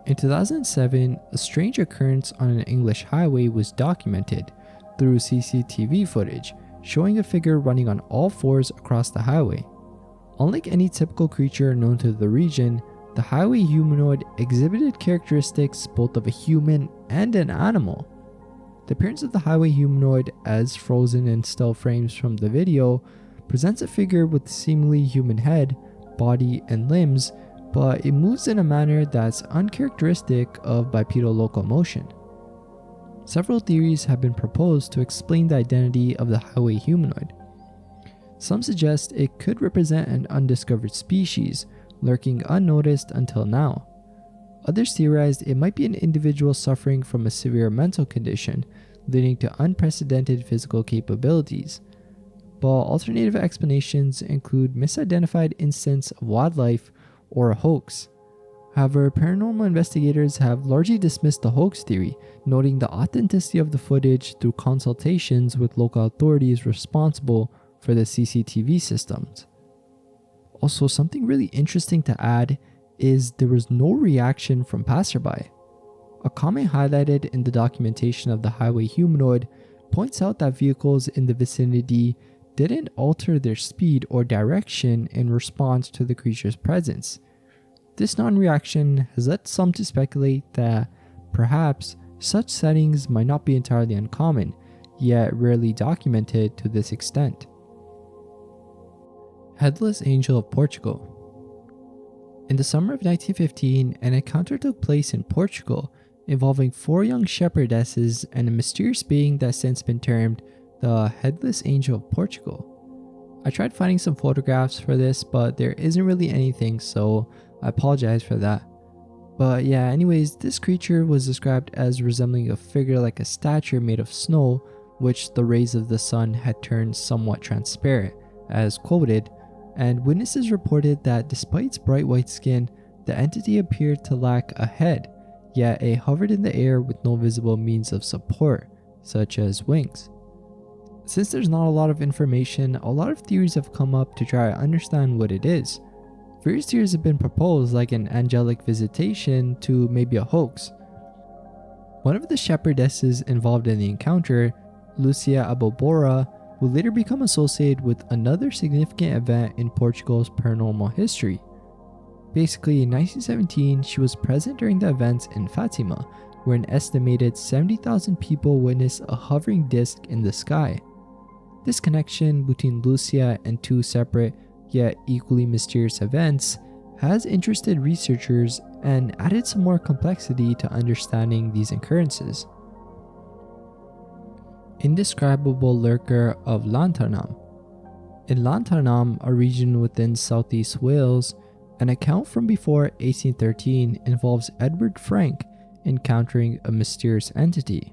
In 2007, a strange occurrence on an English highway was documented through CCTV footage, showing a figure running on all fours across the highway. Unlike any typical creature known to the region, the highway humanoid exhibited characteristics both of a human and an animal. The appearance of the highway humanoid, as frozen in still frames from the video, presents a figure with seemingly human head, body, and limbs, but it moves in a manner that's uncharacteristic of bipedal locomotion. Several theories have been proposed to explain the identity of the highway humanoid. Some suggest it could represent an undiscovered species, lurking unnoticed until now. Others theorized it might be an individual suffering from a severe mental condition, leading to unprecedented physical capabilities. But alternative explanations include misidentified instance of wildlife or a hoax. However, paranormal investigators have largely dismissed the hoax theory, noting the authenticity of the footage through consultations with local authorities responsible for the CCTV systems. Also, something really interesting to add is there was no reaction from passerby. A comment highlighted in the documentation of the highway humanoid points out that vehicles in the vicinity didn't alter their speed or direction in response to the creature's presence. This non-reaction has led some to speculate that perhaps such settings might not be entirely uncommon, yet rarely documented to this extent. Headless Angel of Portugal. In the summer of 1915, an encounter took place in Portugal involving 4 young shepherdesses and a mysterious being that's since been termed the Headless Angel of Portugal. I tried finding some photographs for this, but there isn't really anything, so I apologize for that. But yeah, anyways, this creature was described as resembling a figure like a statue made of snow, which the rays of the sun had turned somewhat transparent, as quoted, and witnesses reported that despite its bright white skin, the entity appeared to lack a head, yet it hovered in the air with no visible means of support, such as wings. Since there's not a lot of information, a lot of theories have come up to try to understand what it is. Various theories have been proposed, like an angelic visitation to maybe a hoax. One of the shepherdesses involved in the encounter, Lucia Abobora, would later become associated with another significant event in Portugal's paranormal history. Basically, in 1917, she was present during the events in Fatima, where an estimated 70,000 people witnessed a hovering disc in the sky. This connection between Lucia and 2 separate yet equally mysterious events has interested researchers and added some more complexity to understanding these occurrences. Indescribable Lurker of Lanternam. In Llantarnam, a region within southeast Wales, an account from before 1813 involves Edward Frank encountering a mysterious entity.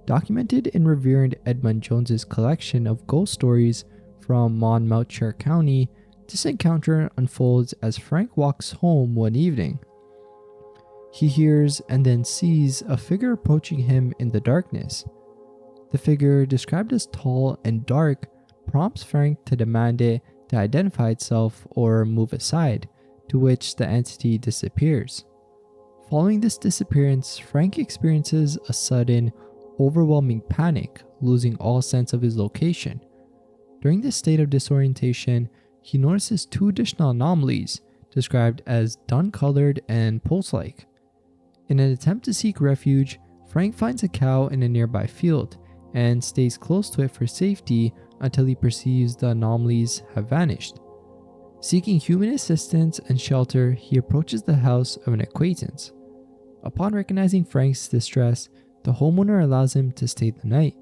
Documented in Reverend Edmund Jones's collection of ghost stories from Monmouthshire County, this encounter unfolds as Frank walks home one evening. He hears and then sees a figure approaching him in the darkness. The figure, described as tall and dark, prompts Frank to demand it to identify itself or move aside, to which the entity disappears. Following this disappearance, Frank experiences a sudden, overwhelming panic, losing all sense of his location. During this state of disorientation, he notices two additional anomalies, described as dun-colored and pulse-like. In an attempt to seek refuge, Frank finds a cow in a nearby field and stays close to it for safety until he perceives the anomalies have vanished. Seeking human assistance and shelter, he approaches the house of an acquaintance. Upon recognizing Frank's distress, the homeowner allows him to stay the night.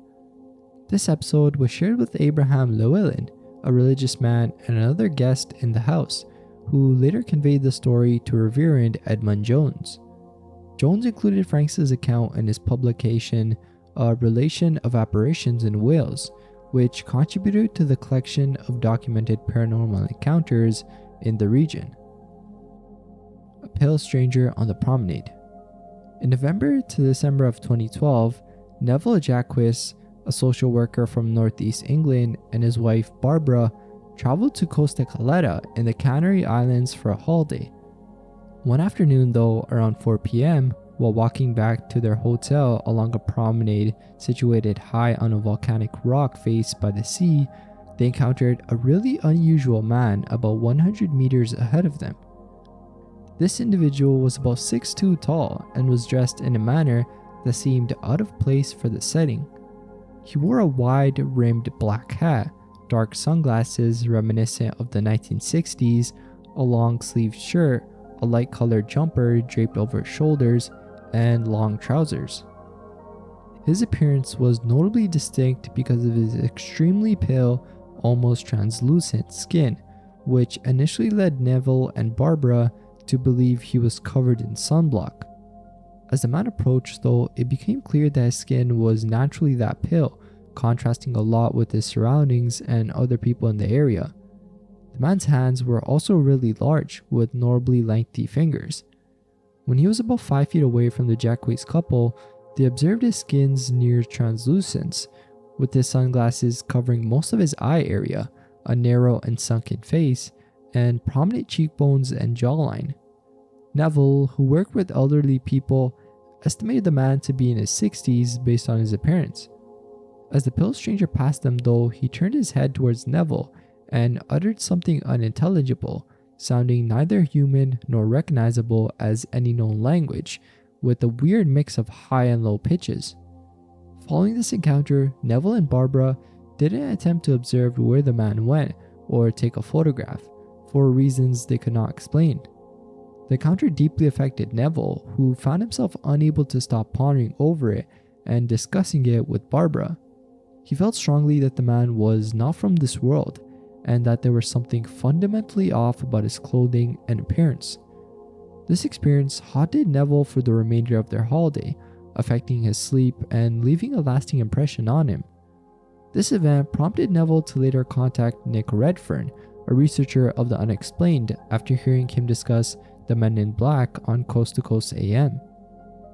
This episode was shared with Abraham Llewellyn, a religious man and another guest in the house, who later conveyed the story to Reverend Edmund Jones. Jones included Frank's account in his publication, A Relation of Apparitions in Wales, which contributed to the collection of documented paranormal encounters in the region. A pale stranger on the promenade. In November to December of 2012, Neville Jacquis, a social worker from northeast England, and his wife Barbara traveled to Costa Caleta in the Canary Islands for a holiday. One afternoon though, around 4 p.m., while walking back to their hotel along a promenade situated high on a volcanic rock faced by the sea, they encountered a really unusual man about 100 meters ahead of them. This individual was about 6'2" tall and was dressed in a manner that seemed out of place for the setting. He wore a wide-rimmed black hat, dark sunglasses reminiscent of the 1960s, a long-sleeved shirt, a light-colored jumper draped over his shoulders, and long trousers. His appearance was notably distinct because of his extremely pale, almost translucent skin, which initially led Neville and Barbara to believe he was covered in sunblock. As the man approached though, it became clear that his skin was naturally that pale, contrasting a lot with his surroundings and other people in the area. The man's hands were also really large, with notably lengthy fingers. When he was about 5 feet away from the Jacquis couple, they observed his skin's near translucence, with his sunglasses covering most of his eye area, a narrow and sunken face, and prominent cheekbones and jawline. Neville, who worked with elderly people, estimated the man to be in his 60s based on his appearance. As the pale stranger passed them though, he turned his head towards Neville and uttered something unintelligible, sounding neither human nor recognizable as any known language, with a weird mix of high and low pitches. Following this encounter, Neville and Barbara didn't attempt to observe where the man went or take a photograph, for reasons they could not explain. The encounter deeply affected Neville, who found himself unable to stop pondering over it and discussing it with Barbara. He felt strongly that the man was not from this world, and that there was something fundamentally off about his clothing and appearance. This experience haunted Neville for the remainder of their holiday, affecting his sleep and leaving a lasting impression on him. This event prompted Neville to later contact Nick Redfern, a researcher of the unexplained, after hearing him discuss the Men in Black on Coast to Coast AM.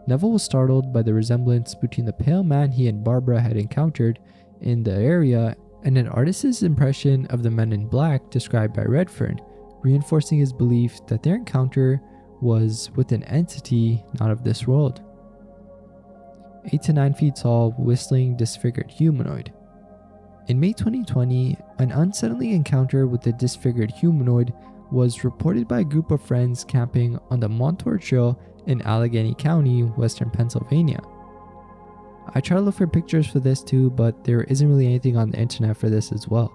Neville was startled by the resemblance between the pale man he and Barbara had encountered in the area and an artist's impression of the Men in Black described by Redfern, reinforcing his belief that their encounter was with an entity not of this world. 8 to 9 feet tall, whistling, disfigured humanoid. In May 2020, an unsettling encounter with the disfigured humanoid was reported by a group of friends camping on the Montauk Trail in Allegheny County, western Pennsylvania. I tried to look for pictures for this too, but there isn't really anything on the internet for this as well.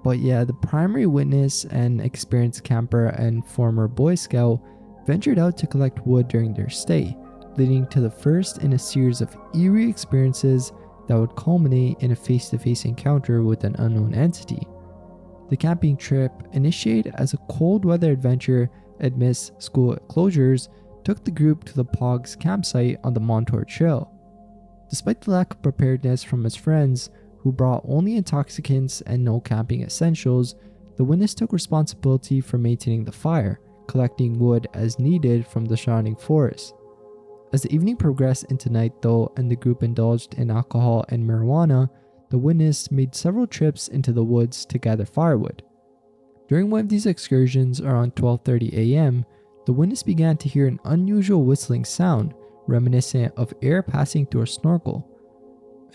But yeah, the primary witness, an experienced camper and former Boy Scout, ventured out to collect wood during their stay, leading to the first in a series of eerie experiences that would culminate in a face-to-face encounter with an unknown entity. The camping trip, initiated as a cold weather adventure amidst school closures, took the group to the Pogs campsite on the Montour Trail. Despite the lack of preparedness from his friends, who brought only intoxicants and no camping essentials, the witness took responsibility for maintaining the fire, collecting wood as needed from the surrounding forest. As the evening progressed into night though, and the group indulged in alcohol and marijuana, the witness made several trips into the woods to gather firewood. During one of these excursions around 12:30 a.m., the witness began to hear an unusual whistling sound reminiscent of air passing through a snorkel.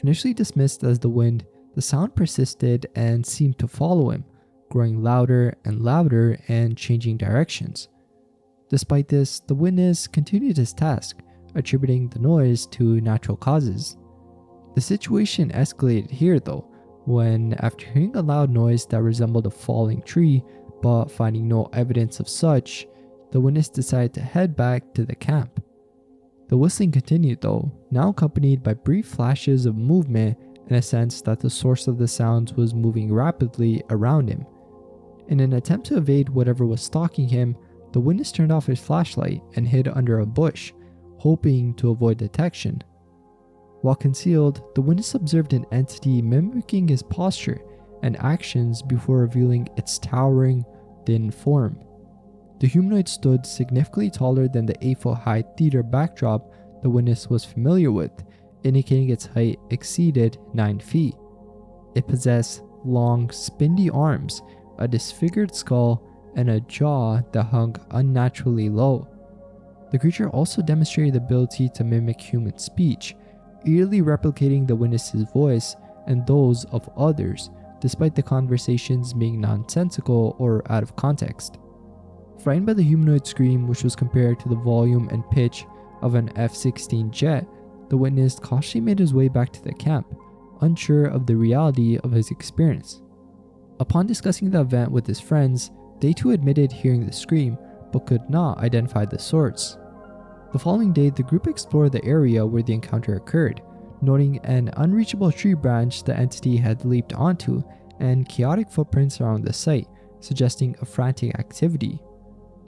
Initially dismissed as the wind, the sound persisted and seemed to follow him, growing louder and louder and changing directions. Despite this, the witness continued his task, attributing the noise to natural causes. The situation escalated here though, when after hearing a loud noise that resembled a falling tree, but finding no evidence of such, the witness decided to head back to the camp. The whistling continued though, now accompanied by brief flashes of movement and a sense that the source of the sounds was moving rapidly around him. In an attempt to evade whatever was stalking him, the witness turned off his flashlight and hid under a bush, hoping to avoid detection. While concealed, the witness observed an entity mimicking his posture and actions before revealing its towering, thin form. The humanoid stood significantly taller than the 8-foot-high theater backdrop the witness was familiar with, indicating its height exceeded 9 feet. It possessed long, spindly arms, a disfigured skull, and a jaw that hung unnaturally low. The creature also demonstrated the ability to mimic human speech, eerily replicating the witness's voice and those of others, despite the conversations being nonsensical or out of context. Frightened by the humanoid scream, which was compared to the volume and pitch of an F-16 jet, the witness cautiously made his way back to the camp, unsure of the reality of his experience. Upon discussing the event with his friends, they too admitted hearing the scream, but could not identify the source. The following day, the group explored the area where the encounter occurred, noting an unreachable tree branch the entity had leaped onto and chaotic footprints around the site, suggesting a frantic activity.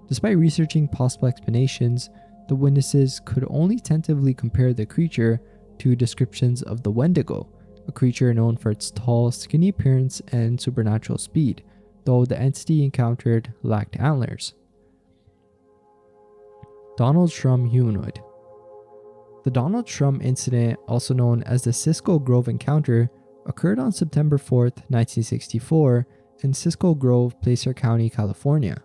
Despite researching possible explanations, the witnesses could only tentatively compare the creature to descriptions of the Wendigo, a creature known for its tall, skinny appearance and supernatural speed, though the entity encountered lacked antlers. Donald Shrum Humanoid. The Donald Shrum Incident, also known as the Cisco Grove Encounter, occurred on September 4, 1964, in Cisco Grove, Placer County, California.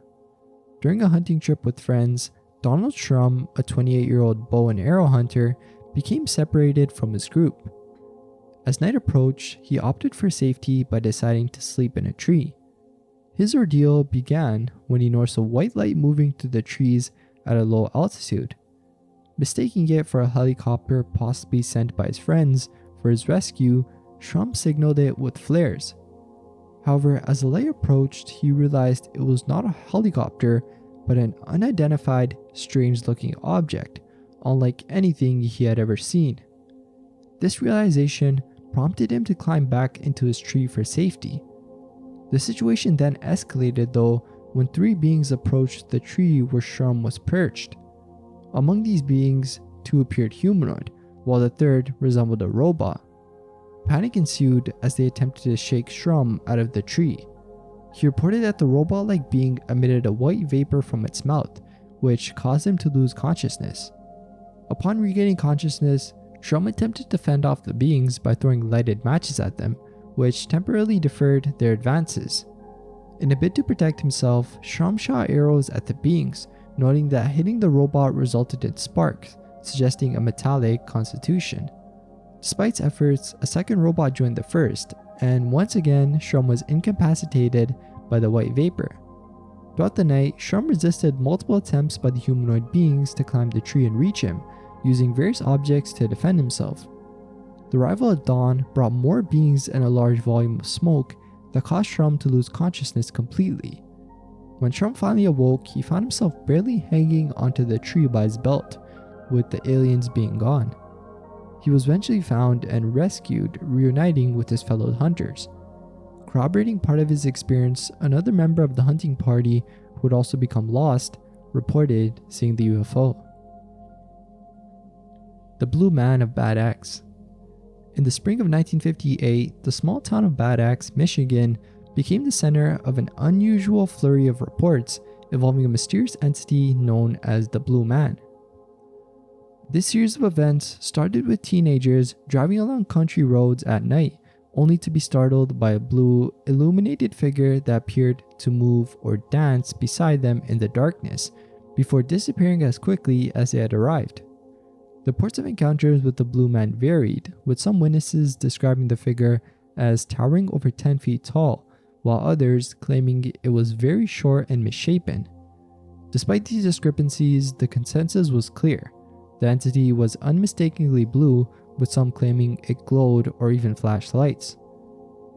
During a hunting trip with friends, Donald Shrum, a 28-year-old bow and arrow hunter, became separated from his group. As night approached, he opted for safety by deciding to sleep in a tree. His ordeal began when he noticed a white light moving through the trees at a low altitude. Mistaking it for a helicopter possibly sent by his friends for his rescue, Shrum signaled it with flares. However, as the light approached, he realized it was not a helicopter, but an unidentified, strange-looking object, unlike anything he had ever seen. This realization prompted him to climb back into his tree for safety. The situation then escalated though when 3 beings approached the tree where Shrum was perched. Among these beings, 2 appeared humanoid, while the third resembled a robot. Panic ensued as they attempted to shake Shrum out of the tree. He reported that the robot-like being emitted a white vapor from its mouth, which caused him to lose consciousness. Upon regaining consciousness, Shrum attempted to fend off the beings by throwing lighted matches at them, which temporarily deferred their advances. In a bid to protect himself, Shrum shot arrows at the beings, noting that hitting the robot resulted in sparks, suggesting a metallic constitution. Despite its efforts, a second robot joined the first, and once again, Shrum was incapacitated by the white vapor. Throughout the night, Shrum resisted multiple attempts by the humanoid beings to climb the tree and reach him, using various objects to defend himself. The arrival at dawn brought more beings and a large volume of smoke that caused Shrum to lose consciousness completely. When Shrum finally awoke, he found himself barely hanging onto the tree by his belt, with the aliens being gone. He was eventually found and rescued, reuniting with his fellow hunters. Corroborating part of his experience, another member of the hunting party, who would also become lost, reported seeing the UFO. The Blue Man of Bad Axe. In the spring of 1958, the small town of Bad Axe, Michigan, became the center of an unusual flurry of reports involving a mysterious entity known as the Blue Man. This series of events started with teenagers driving along country roads at night, only to be startled by a blue, illuminated figure that appeared to move or dance beside them in the darkness, before disappearing as quickly as they had arrived. The reports of encounters with the Blue Man varied, with some witnesses describing the figure as towering over 10 feet tall, while others claiming it was very short and misshapen. Despite these discrepancies, the consensus was clear. The entity was unmistakably blue, with some claiming it glowed or even flashed lights.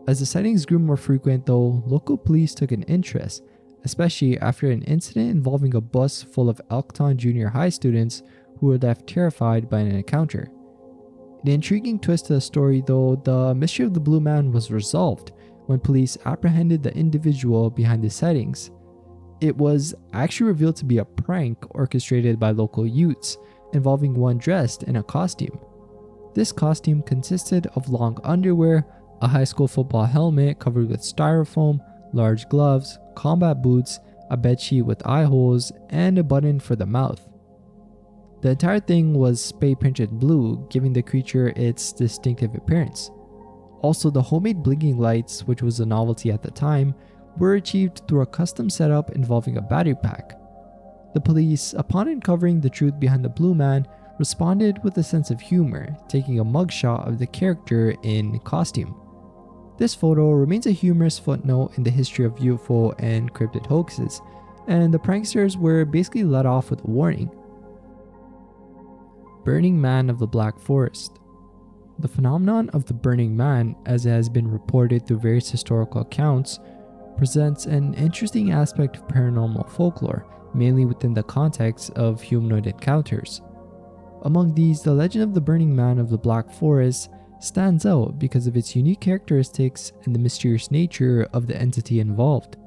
As the sightings grew more frequent though, local police took an interest, especially after an incident involving a bus full of Elkton Junior High students who were left terrified by an encounter. An intriguing twist to the story though, the mystery of the Blue Man was resolved when police apprehended the individual behind the sightings. It was actually revealed to be a prank orchestrated by local youths, involving one dressed in a costume. This costume consisted of long underwear, a high school football helmet covered with styrofoam, large gloves, combat boots, a bedsheet with eye holes, and a button for the mouth. The entire thing was spray printed blue, giving the creature its distinctive appearance. Also, the homemade blinking lights, which was a novelty at the time, were achieved through a custom setup involving a battery pack. The police, upon uncovering the truth behind the Blue Man, responded with a sense of humor, taking a mugshot of the character in costume. This photo remains a humorous footnote in the history of UFO and cryptid hoaxes, and the pranksters were basically let off with a warning. Burning Man of the Black Forest. The phenomenon of the Burning Man, as it has been reported through various historical accounts, presents an interesting aspect of paranormal folklore, mainly within the context of humanoid encounters. Among these, the legend of the Burning Man of the Black Forest stands out because of its unique characteristics and the mysterious nature of the entity involved.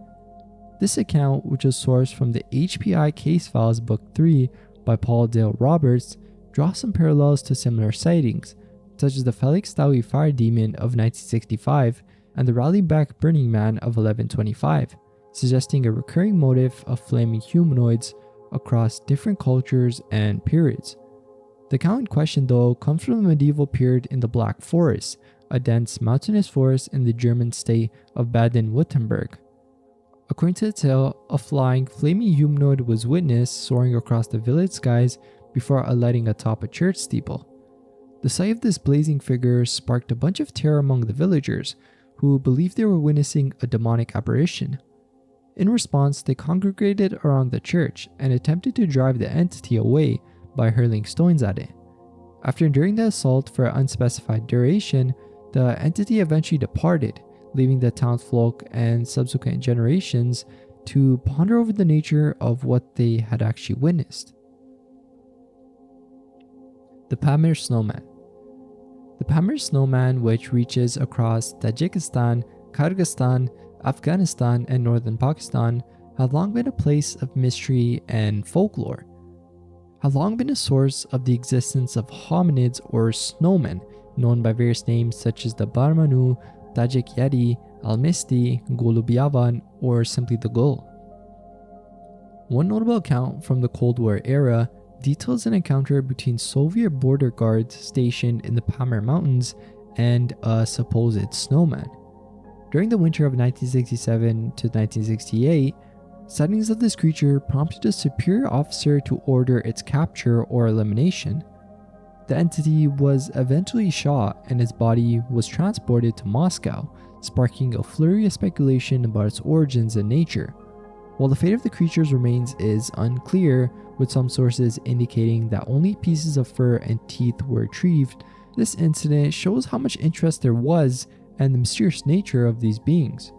This account, which is sourced from the HPI Case Files Book 3 by Paul Dale Roberts, draws some parallels to similar sightings, such as the Felix Dowie Fire Demon of 1965 and the Rallyeback Burning Man of 1125, suggesting a recurring motif of flaming humanoids across different cultures and periods. The account in question, though, comes from the medieval period in the Black Forest, a dense mountainous forest in the German state of Baden-Württemberg. According to the tale, a flying, flaming humanoid was witnessed soaring across the village skies before alighting atop a church steeple. The sight of this blazing figure sparked a bunch of terror among the villagers, who believed they were witnessing a demonic apparition. In response, they congregated around the church and attempted to drive the entity away by hurling stones at it. After enduring the assault for an unspecified duration, the entity eventually departed, leaving the townsfolk and subsequent generations to ponder over the nature of what they had actually witnessed. The Pamir Snowman. The Pamir Snowman, which reaches across Tajikistan, Kyrgyzstan, Afghanistan, and northern Pakistan, had long been a place of mystery and folklore. Had long been a source of the existence of hominids or snowmen, known by various names such as the Barmanu, Tajik Yeti, Almisti, Golubiavan, or simply the Gul. One notable account from the Cold War era details an encounter between Soviet border guards stationed in the Pamir Mountains and a supposed snowman. During the winter of 1967 to 1968, sightings of this creature prompted a superior officer to order its capture or elimination. The entity was eventually shot and its body was transported to Moscow, sparking a flurry of speculation about its origins and nature. While the fate of the creature's remains is unclear, with some sources indicating that only pieces of fur and teeth were retrieved, this incident shows how much interest there was and the mysterious nature of these beings.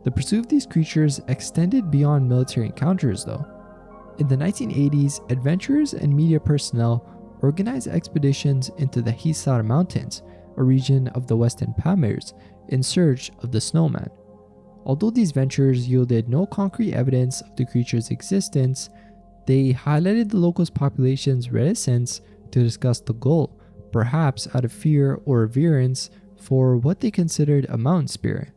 The pursuit of these creatures extended beyond military encounters though. In the 1980s, adventurers and media personnel organized expeditions into the Hisar Mountains, a region of the Western Pamirs, in search of the snowman. Although these ventures yielded no concrete evidence of the creature's existence, they highlighted the local population's reticence to discuss the ghoul, perhaps out of fear or reverence for what they considered a mountain spirit.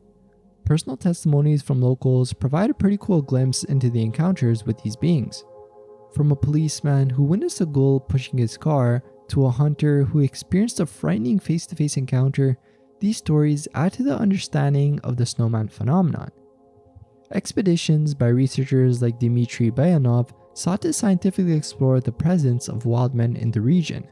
Personal testimonies from locals provide a pretty cool glimpse into the encounters with these beings. From a policeman who witnessed a ghoul pushing his car to a hunter who experienced a frightening face-to-face encounter, these stories add to the understanding of the snowman phenomenon. Expeditions by researchers like Dmitry Bayanov sought to scientifically explore the presence of wild men in the region.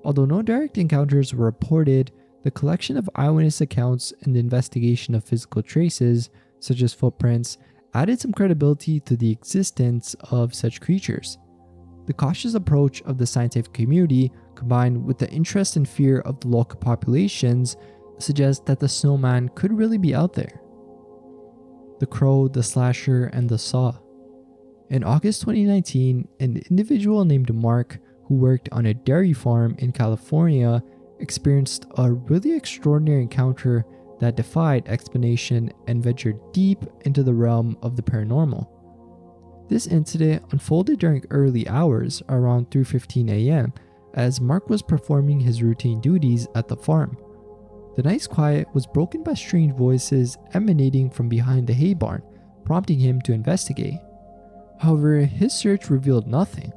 Although no direct encounters were reported, the collection of eyewitness accounts and the investigation of physical traces, such as footprints, added some credibility to the existence of such creatures. The cautious approach of the scientific community, combined with the interest and fear of the local populations, suggests that the snowman could really be out there. The Crow, the Slasher, and the Saw. In August 2019, an individual named Mark, who worked on a dairy farm in California, experienced a really extraordinary encounter that defied explanation and ventured deep into the realm of the paranormal. This incident unfolded during early hours around 3:15 a.m. as Mark was performing his routine duties at the farm. The night's quiet was broken by strange voices emanating from behind the hay barn, prompting him to investigate. However, his search revealed nothing.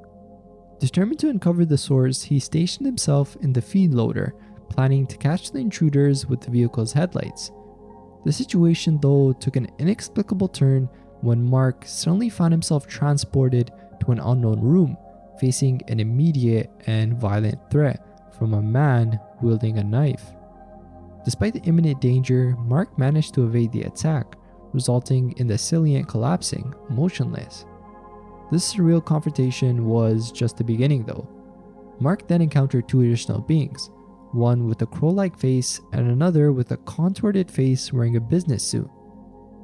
Determined to uncover the source, he stationed himself in the feed loader, planning to catch the intruders with the vehicle's headlights. The situation, though, took an inexplicable turn when Mark suddenly found himself transported to an unknown room, facing an immediate and violent threat from a man wielding a knife. Despite the imminent danger, Mark managed to evade the attack, resulting in the assailant collapsing, motionless. This surreal confrontation was just the beginning though. Mark then encountered two additional beings, one with a crow-like face and another with a contorted face wearing a business suit.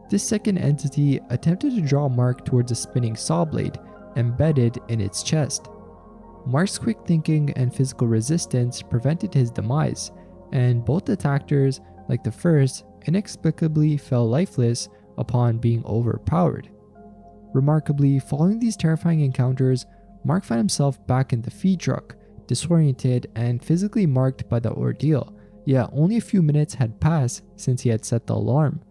This second entity attempted to draw Mark towards a spinning saw blade embedded in its chest. Mark's quick thinking and physical resistance prevented his demise, and both attackers, like the first, inexplicably fell lifeless upon being overpowered. Remarkably, following these terrifying encounters, Mark found himself back in the feed truck, disoriented and physically marked by the ordeal, yet only a few minutes had passed since he had set the alarm.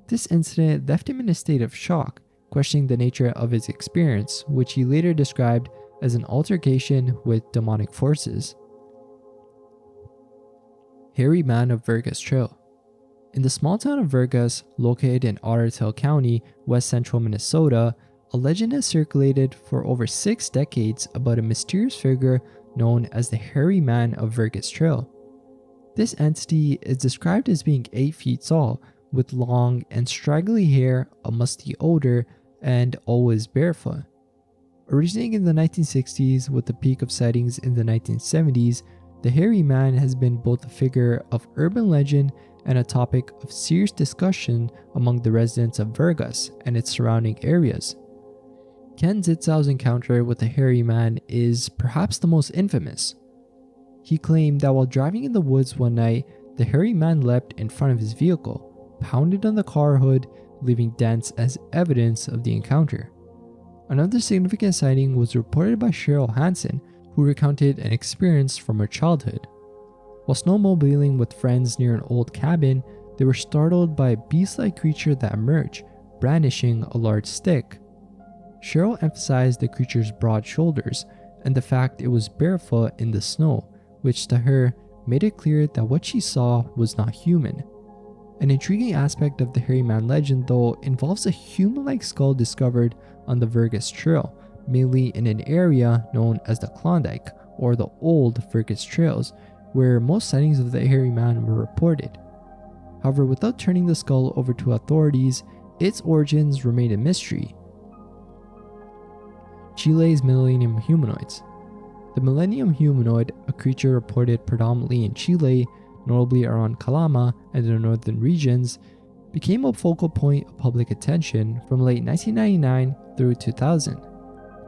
This incident left him in a state of shock, questioning the nature of his experience, which he later described as an altercation with demonic forces. Hairy Man of Vergas Trail. In the small town of Vergas, located in Ottertail County, west central Minnesota, a legend has circulated for over 6 decades about a mysterious figure known as the Hairy Man of Vergas Trail. This entity is described as being 8 feet tall, with long and straggly hair, a musty odor, and always barefoot. Originating in the 1960s with the peak of sightings in the 1970s, the Hairy Man has been both a figure of urban legend and a topic of serious discussion among the residents of Vergas and its surrounding areas. Ken Zitzau's encounter with the Hairy Man is perhaps the most infamous. He claimed that while driving in the woods one night, the Hairy Man leapt in front of his vehicle, pounded on the car hood, leaving dents as evidence of the encounter. Another significant sighting was reported by Cheryl Hansen, who recounted an experience from her childhood. While snowmobiling with friends near an old cabin, they were startled by a beast-like creature that emerged, brandishing a large stick. Cheryl emphasized the creature's broad shoulders and the fact it was barefoot in the snow, which to her made it clear that what she saw was not human. An intriguing aspect of the Hairy Man legend, though, involves a human-like skull discovered on the Vergas Trail, mainly in an area known as the Klondike, or the Old Vergas Trails, where most sightings of the Hairy Man were reported. However, without turning the skull over to authorities, its origins remained a mystery. Chile's Millennium Humanoids. The Millennium Humanoid, a creature reported predominantly in Chile, notably around Calama and the northern regions, became a focal point of public attention from late 1999 through 2000.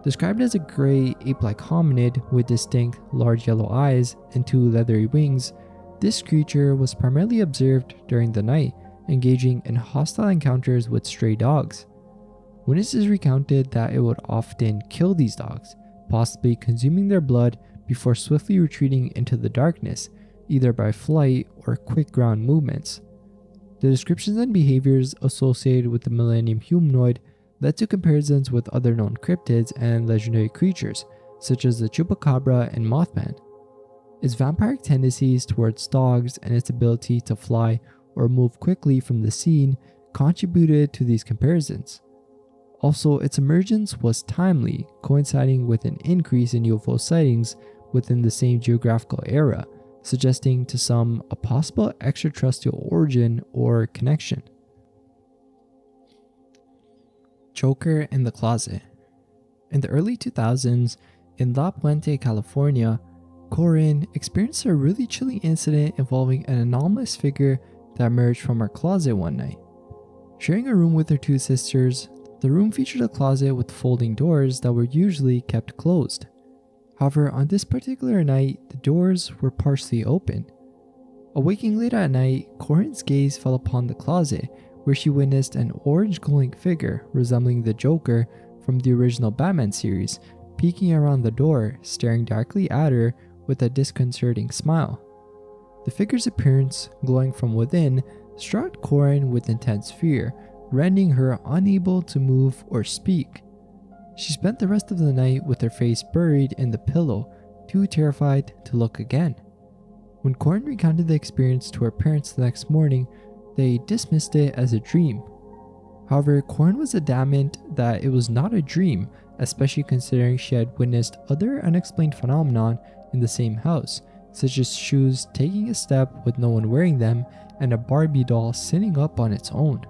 Described as a gray ape-like hominid with distinct large yellow eyes and 2 leathery wings, This creature was primarily observed during the night, engaging in hostile encounters with stray dogs. Witnesses recounted that it would often kill these dogs, possibly consuming their blood before swiftly retreating into the darkness, either by flight or quick ground movements. The descriptions and behaviors associated with the Millennium Humanoid led to comparisons with other known cryptids and legendary creatures, such as the Chupacabra and Mothman. Its vampiric tendencies towards dogs and its ability to fly or move quickly from the scene contributed to these comparisons. Also, its emergence was timely, coinciding with an increase in UFO sightings within the same geographical era, suggesting to some a possible extraterrestrial origin or connection. Choker in the Closet. In the early 2000s, in La Puente, California, Corinne experienced a really chilling incident involving an anomalous figure that emerged from her closet one night. Sharing a room with her two sisters, the room featured a closet with folding doors that were usually kept closed. However, on this particular night, the doors were partially open. Awaking late at night, Corinne's gaze fell upon the closet, where she witnessed an orange glowing figure resembling the Joker from the original Batman series, peeking around the door, staring directly at her with a disconcerting smile. The figure's appearance, glowing from within, struck Corinne with intense fear, rendering her unable to move or speak. She spent the rest of the night with her face buried in the pillow, too terrified to look again. When Corinne recounted the experience to her parents the next morning, they dismissed it as a dream. However, Corinne was adamant that it was not a dream, especially considering she had witnessed other unexplained phenomenon in the same house, such as shoes taking a step with no one wearing them and a Barbie doll sitting up on its own.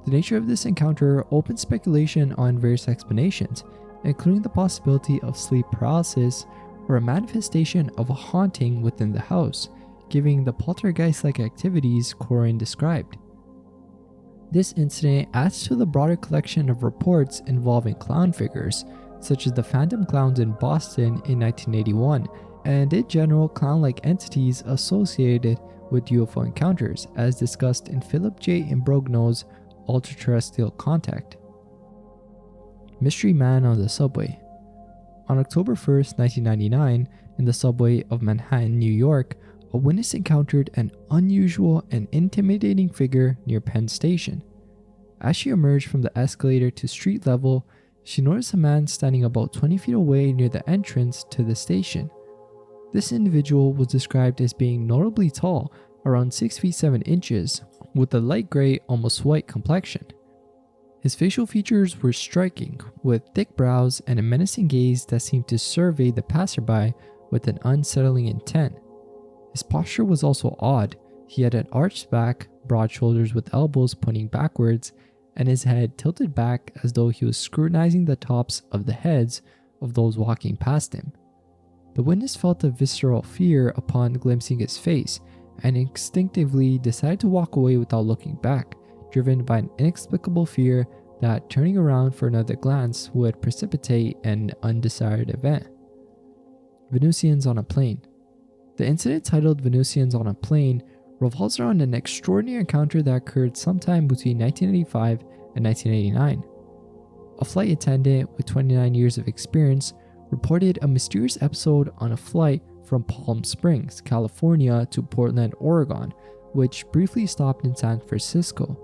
The nature of this encounter opened speculation on various explanations, including the possibility of sleep paralysis or a manifestation of a haunting within the house, giving the poltergeist-like activities Corinne described. This incident adds to the broader collection of reports involving clown figures, such as the Sandown Clowns in Boston in 1981, and in general clown-like entities associated with UFO encounters, as discussed in Philip J. Imbrogno's Ultra-Terrestrial Contact. Mystery Man on the Subway. On October 1st, 1999, in the subway of Manhattan, New York, a witness encountered an unusual and intimidating figure near Penn Station. As she emerged from the escalator to street level, she noticed a man standing about 20 feet away near the entrance to the station. This individual was described as being notably tall, around 6 feet 7 inches, with a light gray, almost white complexion. His facial features were striking, with thick brows and a menacing gaze that seemed to survey the passerby with an unsettling intent. His posture was also odd. He had an arched back, broad shoulders with elbows pointing backwards, and his head tilted back as though he was scrutinizing the tops of the heads of those walking past him. The witness felt a visceral fear upon glimpsing his face, and instinctively decided to walk away without looking back, driven by an inexplicable fear that turning around for another glance would precipitate an undesired event. Venusians on a Plane. The incident titled Venusians on a Plane revolves around an extraordinary encounter that occurred sometime between 1985 and 1989. A flight attendant with 29 years of experience reported a mysterious episode on a flight from Palm Springs, California to Portland, Oregon, which briefly stopped in San Francisco.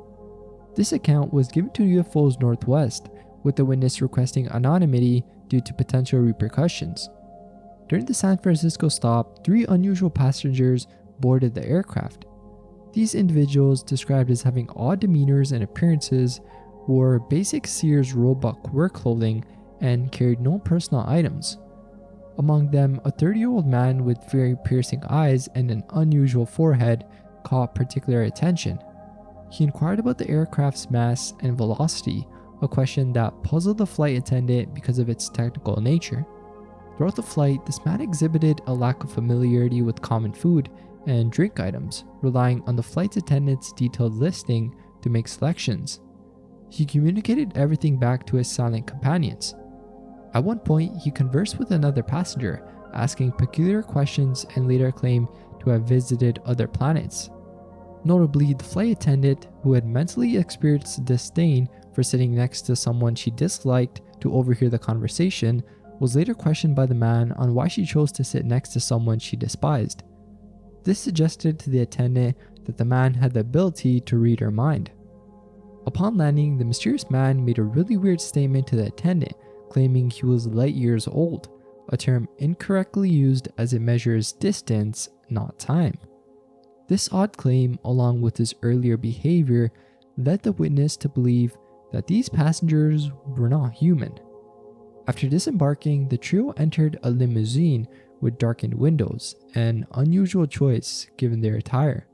This account was given to UFOs Northwest, with the witness requesting anonymity due to potential repercussions. During the San Francisco stop, 3 unusual passengers boarded the aircraft. These individuals, described as having odd demeanors and appearances, wore basic Sears Roebuck work clothing and carried no personal items. Among them, a 30-year-old man with very piercing eyes and an unusual forehead caught particular attention. He inquired about the aircraft's mass and velocity, a question that puzzled the flight attendant because of its technical nature. Throughout the flight, this man exhibited a lack of familiarity with common food and drink items, relying on the flight attendant's detailed listing to make selections. He communicated everything back to his silent companions. At one point, he conversed with another passenger, asking peculiar questions, and later claimed to have visited other planets. Notably, the flight attendant, who had mentally experienced disdain for sitting next to someone she disliked to overhear the conversation, was later questioned by the man on why she chose to sit next to someone she despised. This suggested to the attendant that the man had the ability to read her mind. Upon landing, the mysterious man made a really weird statement to the attendant, claiming he was light years old, a term incorrectly used as it measures distance, not time. This odd claim, along with his earlier behavior, led the witness to believe that these passengers were not human. After disembarking, the trio entered a limousine with darkened windows, an unusual choice given their attire.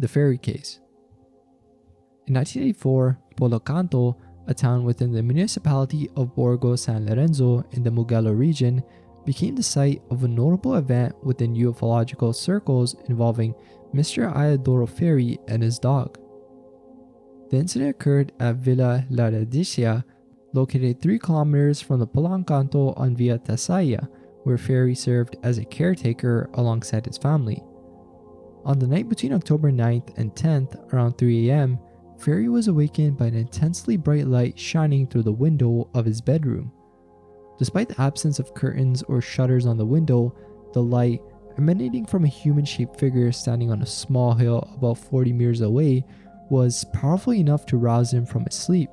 The Ferry Case. In 1984, Polocanto, a town within the municipality of Borgo San Lorenzo in the Mugello region, became the site of a notable event within ufological circles involving Mr. Iodoro Ferry and his dog. The incident occurred at Villa La Radicia, located 3 kilometers from the Polocanto on Via Tassaia, where Ferry served as a caretaker alongside his family. On the night between October 9th and 10th, around 3 a.m., Ferry was awakened by an intensely bright light shining through the window of his bedroom. Despite the absence of curtains or shutters on the window, the light, emanating from a human-shaped figure standing on a small hill about 40 meters away, was powerful enough to rouse him from his sleep.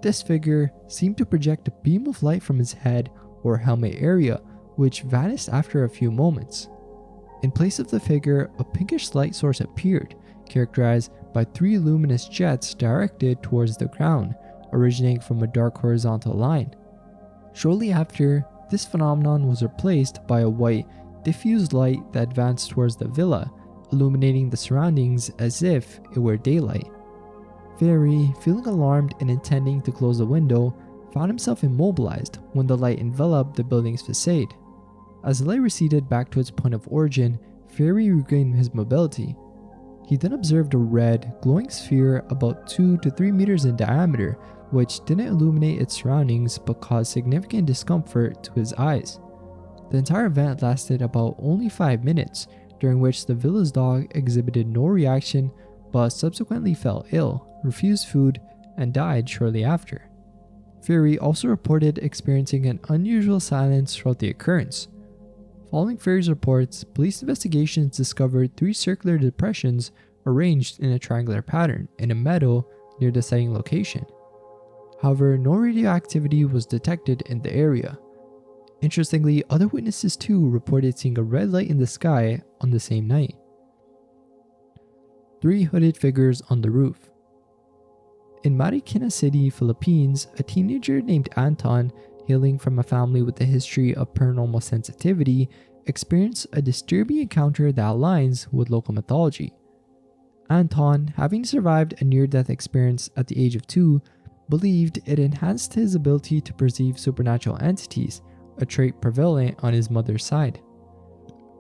This figure seemed to project a beam of light from his head or helmet area, which vanished after a few moments. In place of the figure, a pinkish light source appeared, characterized by 3 luminous jets directed towards the ground, originating from a dark horizontal line. Shortly after, this phenomenon was replaced by a white, diffused light that advanced towards the villa, illuminating the surroundings as if it were daylight. Ferry, feeling alarmed and intending to close the window, found himself immobilized when the light enveloped the building's facade. As the light receded back to its point of origin, Ferry regained his mobility. He then observed a red, glowing sphere about 2 to 3 meters in diameter, which didn't illuminate its surroundings but caused significant discomfort to his eyes. The entire event lasted about only 5 minutes, during which the villa's dog exhibited no reaction but subsequently fell ill, refused food, and died shortly after. Ferry also reported experiencing an unusual silence throughout the occurrence. Following Ferry's reports, police investigations discovered 3 circular depressions arranged in a triangular pattern in a meadow near the sighting location. However, no radioactivity was detected in the area. Interestingly, other witnesses too reported seeing a red light in the sky on the same night. 3 hooded figures on the roof. In Marikina City, Philippines, a teenager named Anton, hailing from a family with a history of paranormal sensitivity, experienced a disturbing encounter that aligns with local mythology. Anton, having survived a near-death experience at the age of 2, believed it enhanced his ability to perceive supernatural entities, a trait prevalent on his mother's side.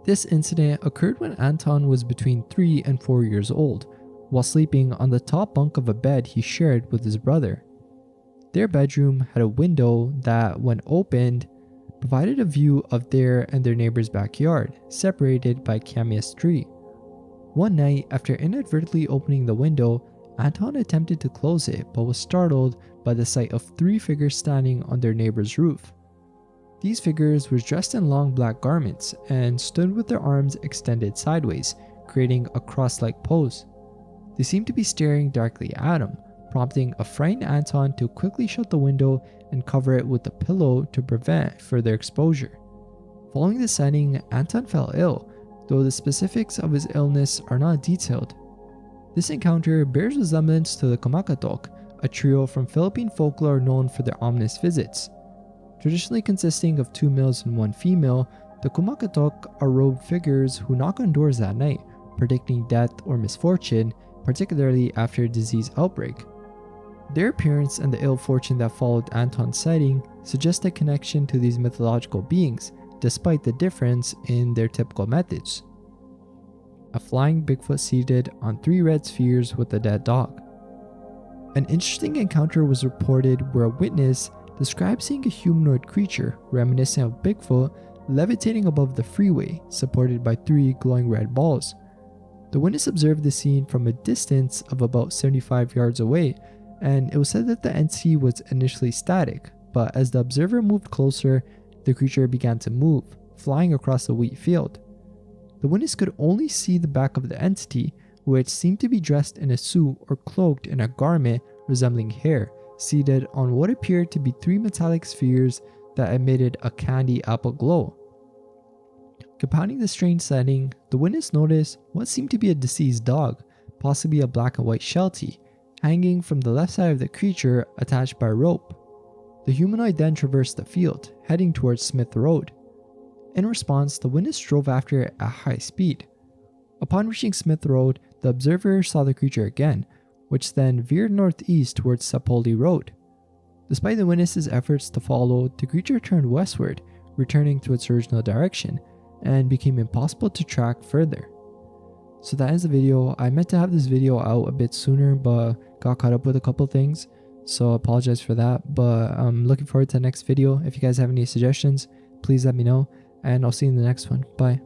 This incident occurred when Anton was between 3 and 4 years old, while sleeping on the top bunk of a bed he shared with his brother. Their bedroom had a window that, when opened, provided a view of their and their neighbor's backyard, separated by a camas tree. One night, after inadvertently opening the window, Anton attempted to close it but was startled by the sight of 3 figures standing on their neighbor's roof. These figures were dressed in long black garments and stood with their arms extended sideways, creating a cross-like pose. They seemed to be staring directly at him, prompting a frightened Anton to quickly shut the window and cover it with a pillow to prevent further exposure. Following the sighting, Anton fell ill, though the specifics of his illness are not detailed. This encounter bears resemblance to the Kumakatok, a trio from Philippine folklore known for their ominous visits. Traditionally consisting of 2 males and 1 female, the Kumakatok are robed figures who knock on doors at night, predicting death or misfortune, particularly after a disease outbreak. Their appearance and the ill fortune that followed Anton's sighting suggest a connection to these mythological beings, despite the difference in their typical methods. A flying Bigfoot seated on 3 red spheres with a dead dog. An interesting encounter was reported where a witness described seeing a humanoid creature reminiscent of Bigfoot levitating above the freeway, supported by 3 glowing red balls. The witness observed the scene from a distance of about 75 yards away, and it was said that the entity was initially static, but as the observer moved closer, the creature began to move, flying across the wheat field. The witness could only see the back of the entity, which seemed to be dressed in a suit or cloaked in a garment resembling hair, seated on what appeared to be 3 metallic spheres that emitted a candy apple glow. Compounding the strange setting, the witness noticed what seemed to be a deceased dog, possibly a black and white Sheltie, hanging from the left side of the creature attached by a rope. The humanoid then traversed the field, heading towards Smith Road. In response, the witness drove after it at high speed. Upon reaching Smith Road, the observer saw the creature again, which then veered northeast towards Sapoldi Road. Despite the witness's efforts to follow, the creature turned westward, returning to its original direction, and became impossible to track further. So that ends the video. I meant to have this video out a bit sooner, but got caught up with a couple things, so I apologize for that. But I'm looking forward to the next video. If you guys have any suggestions, please let me know, and I'll see you in the next one. Bye.